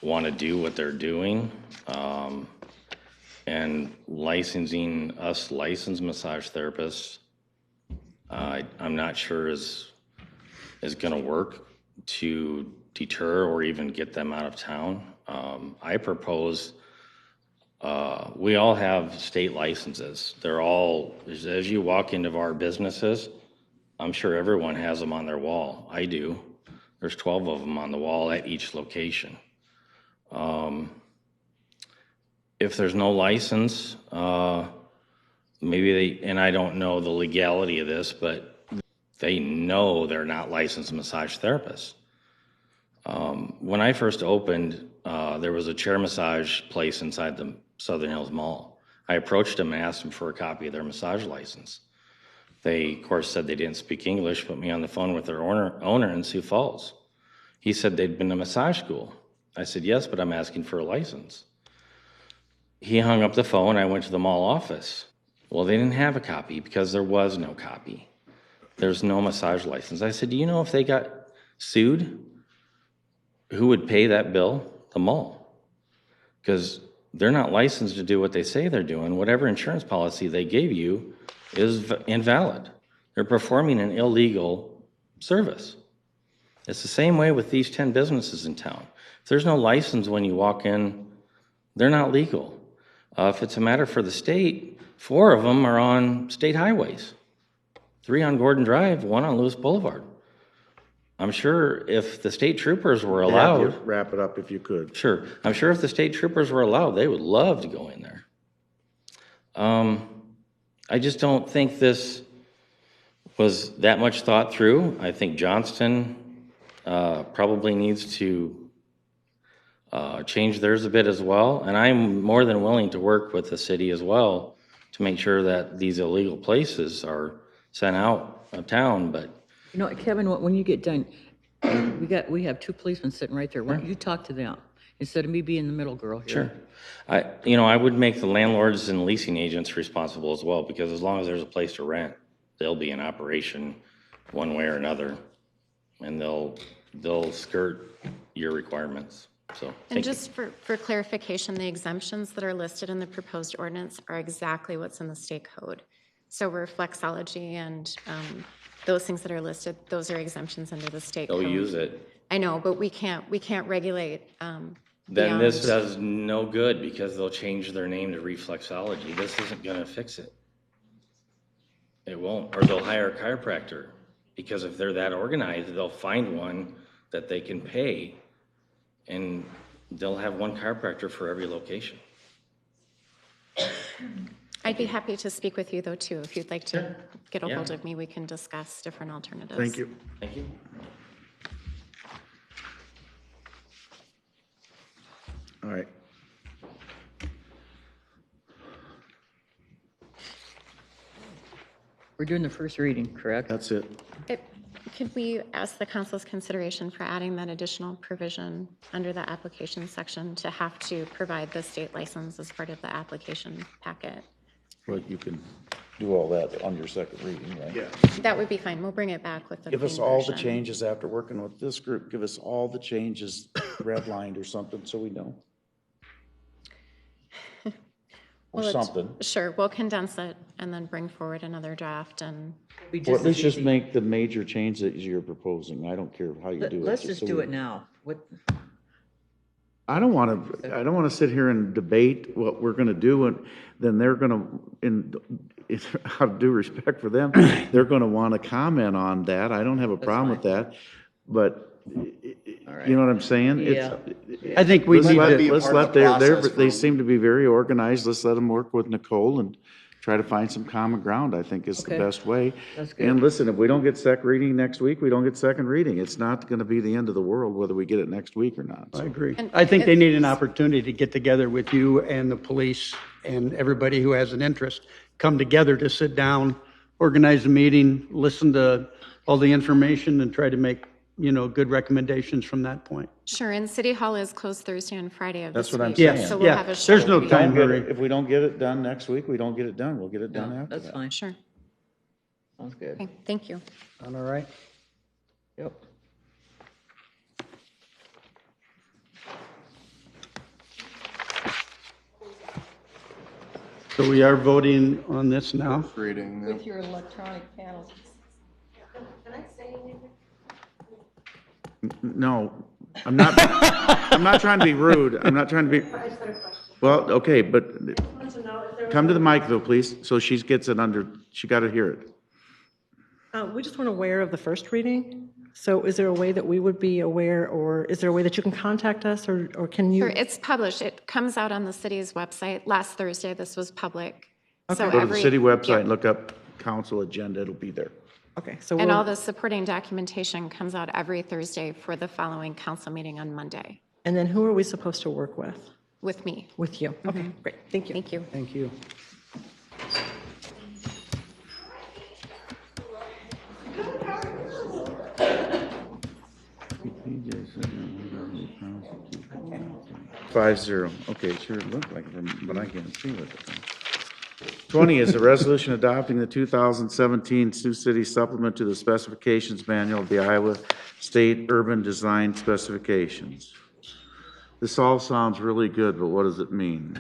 want to do what they're doing. And licensing us licensed massage therapists, I'm not sure is going to work to deter or even get them out of town. I propose we all have state licenses. They're all, as you walk into our businesses, I'm sure everyone has them on their wall. I do. There's 12 of them on the wall at each location. If there's no license, maybe and I don't know the legality of this, but they know they're not licensed massage therapists. When I first opened, there was a chair massage place inside the Southern Hills Mall. I approached them and asked them for a copy of their massage license. They, of course, said they didn't speak English, put me on the phone with their owner in Sioux Falls. He said they'd been to massage school. I said, yes, but I'm asking for a license. He hung up the phone. I went to the mall office. Well, they didn't have a copy because there was no copy. There's no massage license. I said, do you know if they got sued, who would pay that bill? The mall. Because they're not licensed to do what they say they're doing. Whatever insurance policy they gave you is invalid. They're performing an illegal service. It's the same way with these 10 businesses in town. If there's no license when you walk in, they're not legal. If it's a matter for the state, 4 of them are on state highways. 3 on Gordon Drive, 1 on Lewis Boulevard. I'm sure if the state troopers were allowed... Wrap it up if you could. Sure. I'm sure if the state troopers were allowed, they would love to go in there. I just don't think this was that much thought through. I think Johnston probably needs to change theirs a bit as well. And I'm more than willing to work with the city as well to make sure that these illegal places are sent out of town. But you know, Kevin, when you get done, we have 2 policemen sitting right there. Why don't you talk to them instead of me being the middle girl here? Sure. I would make the landlords and leasing agents responsible as well, because as long as there's a place to rent, they'll be in operation one way or another, and they'll skirt your requirements. So, and just for clarification, the exemptions that are listed in the proposed ordinance are exactly what's in the state code. So reflexology and those things that are listed, those are exemptions under the state code. they'll use it. I know, but we can't regulate. Then this does no good because they'll change their name to reflexology. This isn't going to fix it. It won't. Or they'll hire a chiropractor, because if they're that organized, they'll find one that they can pay, and they'll have one chiropractor for every location. I'd be happy to speak with you, though, too. If you'd like to get a hold of me, we can discuss different alternatives. Thank you. Thank you. All right. We're doing the first reading, correct? That's it. Could we ask the council's consideration for adding that additional provision under the application section to have to provide the state license as part of the application packet? Well, you can do all that on your second reading, right? Yeah. That would be fine. We'll bring it back with the Give us clean all the version. changes after working with this group. Give us all the changes redlined or something so we know. Or Well, something. Sure, we'll condense it and then bring forward another draft and. Or at least just make the major change that you're proposing. I don't care how you do it. Let's just so do we- it now. What, I don't want to sit here and debate what we're going to do, and then they're going to, out of due respect for them, they're going to want to comment on that. I don't have a problem with that, but you know what I'm saying? Yeah. I think we need to. Let's let they seem to be very organized. Let's let them work with Nicole and try to find some common ground, I think is the Okay. best way. That's good. And listen, if we don't get second reading next week, we don't get second reading. It's not going to be the end of the world whether we get it next week or not. I So- agree. And I think they need an it's- opportunity to get together with you and the police and everybody who has an interest, come together to sit down, organize a meeting, listen to all the information and try to make, good recommendations from that point. Sure, and City Hall is closed Thursday and Friday of That's this what I'm week. saying. Yes, So we'll yeah. have a There's short no meeting. time Don't get hurry. it- If we don't get it done next week, we don't get it done. We'll get it done after that's that. fine. Sure. Sounds good. Okay, thank you. All right? Yep. So we are voting on this now. Reading. With your electronic panels. No, I'm not, I'm not trying to be rude. I'm not trying to be, well, okay, but come to the mic though, please, so she gets it she got to hear it. We just weren't aware of the first reading. So is there a way that we would be aware, or is there a way that you can contact us, or can you? Sure, it's published. It comes out on the city's website. Last Thursday, this was public. So Go to the city website yeah. and look up council agenda, it'll be there. Okay, so And all the supporting documentation comes out every Thursday for the following council meeting on Monday And then who are we supposed to work with? with me. With you? Okay, great, thank you. Thank you. Thank you. Five zero. Okay, it sure looked like it, but I can't see it. 20 is a resolution adopting the 2017 Sioux City Supplement to the Specifications Manual of the Iowa State Urban Design Specifications. This all sounds really good, but what does it mean?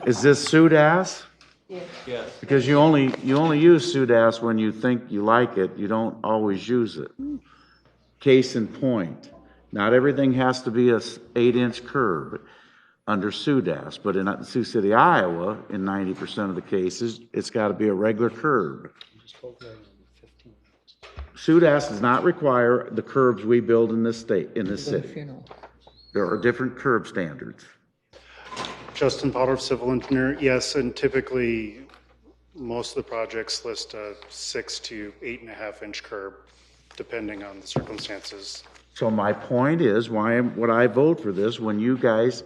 Is this SUDAS? Yes. Because you only use SUDAS when you think you like it. You don't always use it. Case in point, not everything has to be a 8-inch curb under SUDAS, but in Sioux City, Iowa, in 90% of the cases, it's got to be a regular curb. SUDAS does not require the curbs we build in this state, in this city. There are different curb standards. Justin Potter, civil engineer. Yes, and typically, most of the projects list a 6 to 8.5-inch curb, depending on the circumstances. So my point is, why would I vote for this when you guys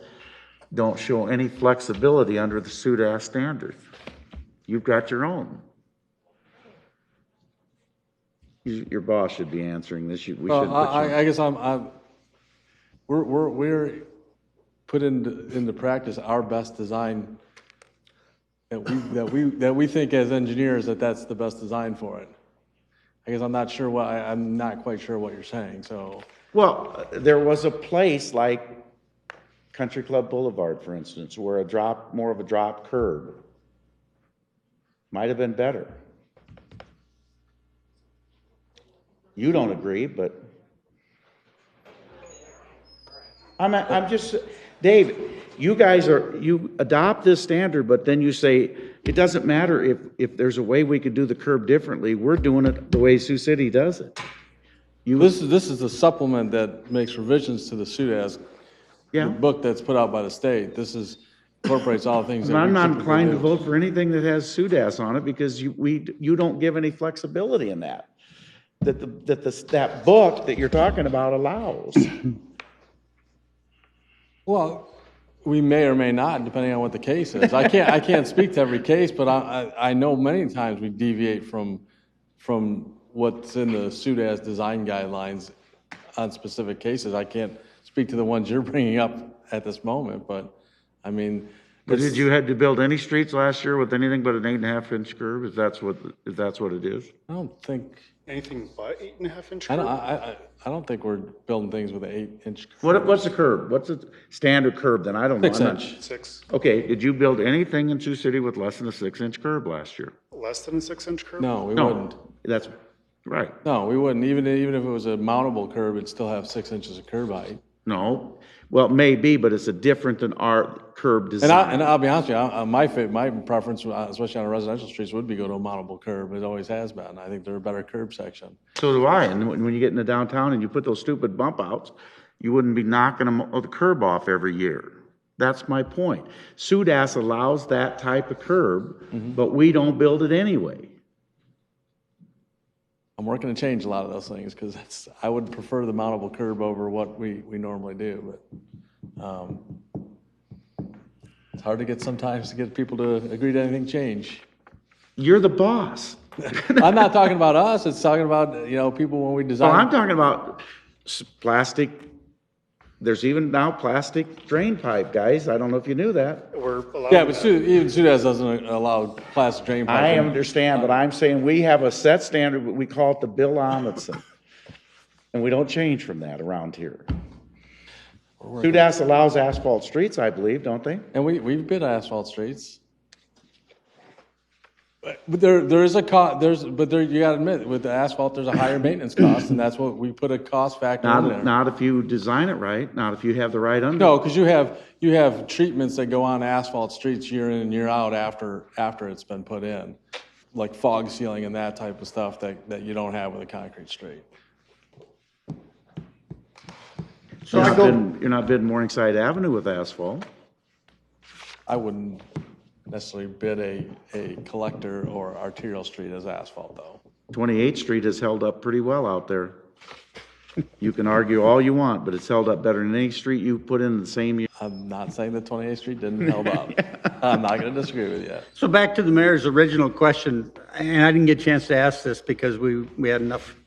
don't show any flexibility under the SUDAS standards? You've got your own. Your boss should be answering this. We shouldn't put you on. I guess we're put into practice our best design that we think as engineers that's the best design for it. I guess I'm not quite sure what you're saying, so. Well, there was a place like Country Club Boulevard, for instance, where more of a drop curb might have been better. You don't agree, but I'm just, Dave, you adopt this standard, but then you say, it doesn't matter if there's a way we could do the curb differently. We're doing it the way Sioux City does it. This is a supplement that makes revisions to the SUDAS book that's put out by the state. This incorporates all the things that I'm we not typically inclined to do. vote for anything that has SUDAS on it because you don't give any flexibility in that. That book that you're talking about allows. Well, we may or may not, depending on what the case is. I can't speak to every case, but I know many times we deviate from what's in the SUDAS design guidelines on specific cases. I can't speak to the ones you're bringing up at this moment, but I mean. But did you had to build any streets last year with anything but an 8.5 inch curb? If that's what it is? I don't think. Anything but 8.5 inch I curb? don't think we're building things with an 8-inch curb. What's a curb? What's a standard curb then? I don't know. 6 inch. 6. Okay, did you build anything in Sioux City with less than a 6-inch curb last year? Less than a 6-inch curb? No, we wouldn't. That's right. No, we wouldn't. Even if it was a mountable curb, it'd still have 6 inches of curb height. No. Well, it may be, but it's a different than our curb design. And I'll be honest with you, my preference, especially on the residential streets, would be go to a mountable curb. It always has been. I think they're a better curb section. So do I. And when you get into downtown and you put those stupid bump outs, you wouldn't be knocking the curb off every year. That's my point. SUDAS allows that type of curb, but we don't build it anyway. I'm working to change a lot of those things because I would prefer the mountable curb over what we normally do. But it's hard to get sometimes to get people to agree to anything change. You're the boss. I'm not talking about us. It's talking about, people when we design. Well, I'm talking about plastic. There's even now plastic drain pipe, guys. I don't know if you knew that. We're allowed Yeah, but even SUDAS doesn't allow plastic drain pipe. I understand, but I'm saying we have a set standard. We call it the Bill Amundsen. And we don't change from that around here. SUDAS allows asphalt streets, I believe, don't they? And we've bid asphalt streets. But there is a cost, you gotta admit, with the asphalt, there's a higher maintenance cost, and that's what we put a cost factor in there. Not if you design it right, not if you have the right under. No, because you have treatments that go on asphalt streets year in and year out after it's been put in, like fog sealing and that type of stuff that you don't have with a concrete street. So you're not bidding Morningside Avenue with asphalt. I wouldn't necessarily bid a collector or arterial street as asphalt, though. 28th Street has held up pretty well out there. You can argue all you want, but it's held up better than any street you put in the same year. I'm not saying that 28th Street didn't hold up. I'm not going to disagree with you. So back to the mayor's original question, and I didn't get a chance to ask this because we had enough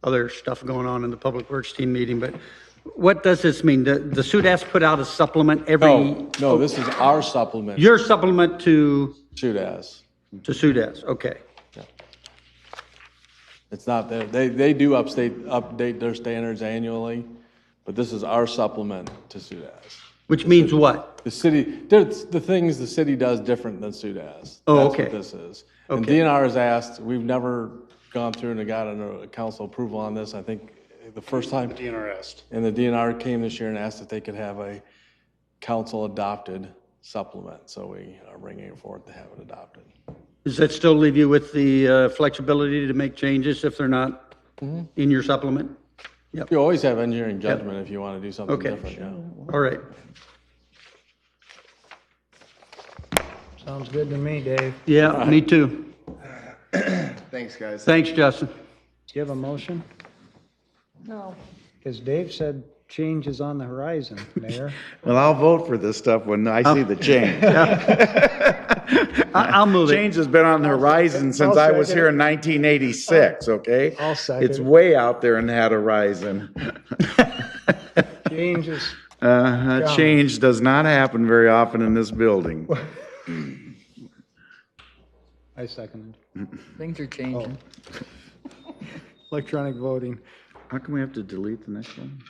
other stuff going on in the Public Works team meeting, but what does this mean? The SUDAS put out a supplement every... No, this is our supplement. Your supplement to... SUDAS. To SUDAS, okay. Yeah. It's not that, they do update their standards annually, but this is our supplement to SUDAS. Which means what? The city, there's the things the city does different than SUDAS. Oh, That's okay. what this is. Okay. And DNR has asked, we've never gone through and gotten a council approval on this. I think the first time. The DNR asked. And the DNR came this year and asked if they could have a council-adopted supplement. So we are bringing it forward to have it adopted. Does that still leave you with the flexibility to make changes if they're not in your supplement? Yep. You always have engineering judgment if you want to do something Okay. different, yeah. All right. Sounds good to me, Dave. Yeah, me too. Thanks, guys. Thanks, Justin. Do you have a motion? No. Because Dave said change is on the horizon, Mayor. Well, I'll vote for this stuff when I see the change. I'll move it. Change has been on the horizon since I was here in 1986, okay? I'll second It's it. way out there in that horizon. Change is, Change does not happen very often in this building. I seconded. Things are changing. Electronic voting. How come we have to delete the next one?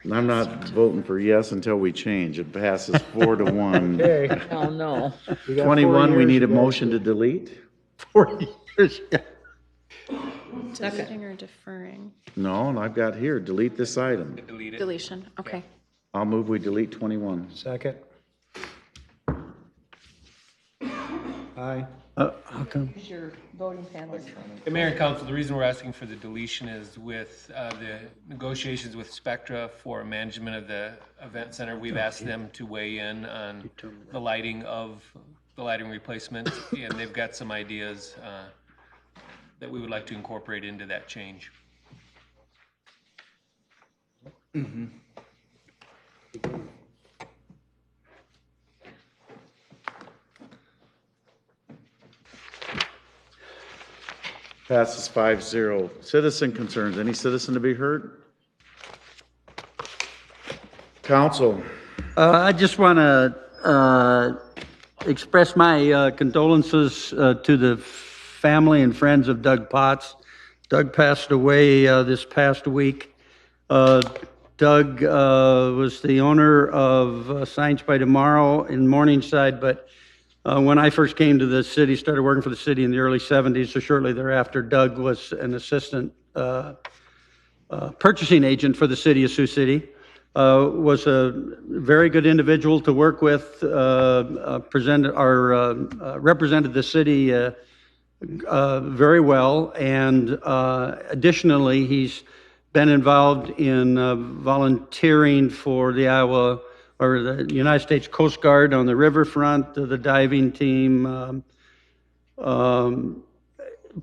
I'm not voting for yes until we change. It passes 4-1. Okay. Oh, no. We got 4 21, we years need a to go. motion to delete? 4 years, yeah. Deleting or deferring? No, and I've got here, delete this item. Deletion, okay. I'll move we delete 21. Second. Aye. How come? Your voting panel. The Mayor and Council, the reason we're asking for the deletion is with the negotiations with Spectra for management of the event center, we've asked them to weigh in on the lighting replacement, and they've got some ideas that we would like to incorporate into that change. Passes 5-0. Citizen concerns. Any citizen to be heard? Council. I just want to express my condolences to the family and friends of Doug Potts. Doug passed away this past week. Doug was the owner of Science by Tomorrow in Morningside, but when I first came to the city, started working for the city in the early 70s, so shortly thereafter, Doug was an assistant purchasing agent for the city of Sioux City. Was a very good individual to work with, represented the city very well, and additionally, he's been involved in volunteering for the Iowa or the United States Coast Guard on the riverfront, the diving team,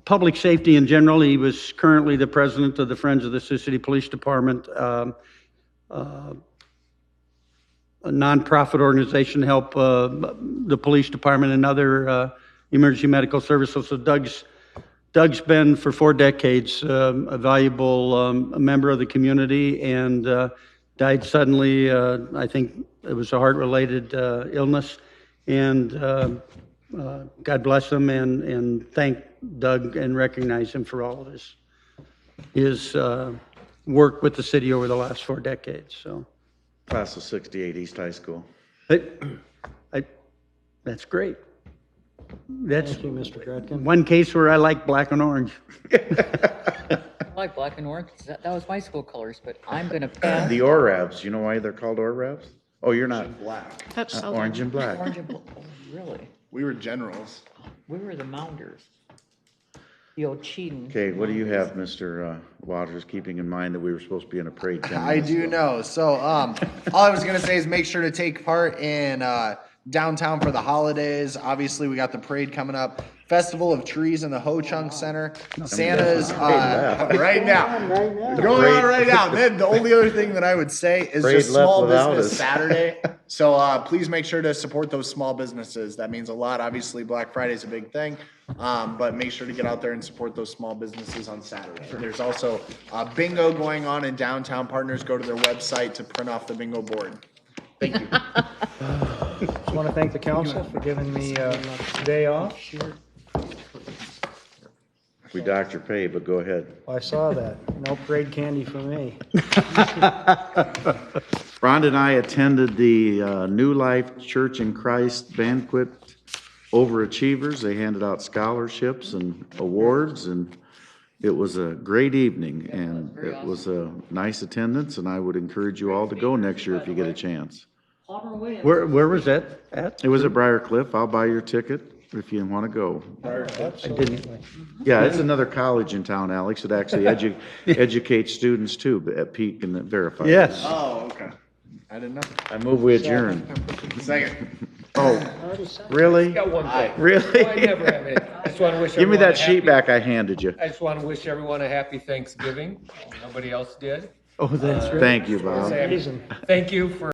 public safety in general. He was currently the president of the Friends of the Sioux City Police Department. A nonprofit organization to help the police department and other emergency medical services. So Doug's been for 4 decades a valuable member of the community, and died suddenly. I think it was a heart-related illness, and God bless him, and thank Doug and recognize him for all of his work with the city over the last 4 decades. So, Class of 68, East High School. That's great. That's Thank you, Mr. Gretkin. one case where I like black and orange. I like black and orange. That was my school colors, but I'm going to pass. The Orabs, you know why they're called Orabs? Oh, you're not. Black. Orange and black. Orange and blue. Oh, really? We were generals. We were the Mounders. The old cheating. Okay, what do you have, Mr. Waters, keeping in mind that we were supposed to be in a parade 10 I minutes do ago? know. So, all I was gonna say is make sure to take part in downtown for the holidays. Obviously, we got the parade coming up. Festival of Trees in the Ho Chunk Center. Santa's right now. Going on right now. Then the only other thing that I would say is Parade just left small without business us. Saturday. So please make sure to support those small businesses. That means a lot. Obviously, Black Friday is a big thing, but make sure to get out there and support those small businesses on Saturday. There's also bingo going on in downtown. Partners, go to their website to print off the bingo board. Thank you. Just want to thank the council for giving me a day off. We docked your pay, but go ahead. I saw that. No parade candy for me. Rhonda and I attended the New Life Church in Christ banquet overachievers. They handed out scholarships and awards, and it was a great evening, and it was a nice attendance, and I would encourage you all to go next year if you get a chance. Where was that at? It was at Briar Cliff. I'll buy your ticket if you want to go. I didn't. Yeah, it's another college in town, Alex. It actually educates students too, but at Peak and Verify. Yes. Oh, okay. I didn't know. I move we adjourn. Second. Oh, really? Got one thing. Really? Oh, I never have any. I just want to wish Give me everyone that a sheet happy- back I handed you. I just want to wish everyone a happy Thanksgiving. Nobody else did. Oh, that's right. Thank you, Bob. Thank you for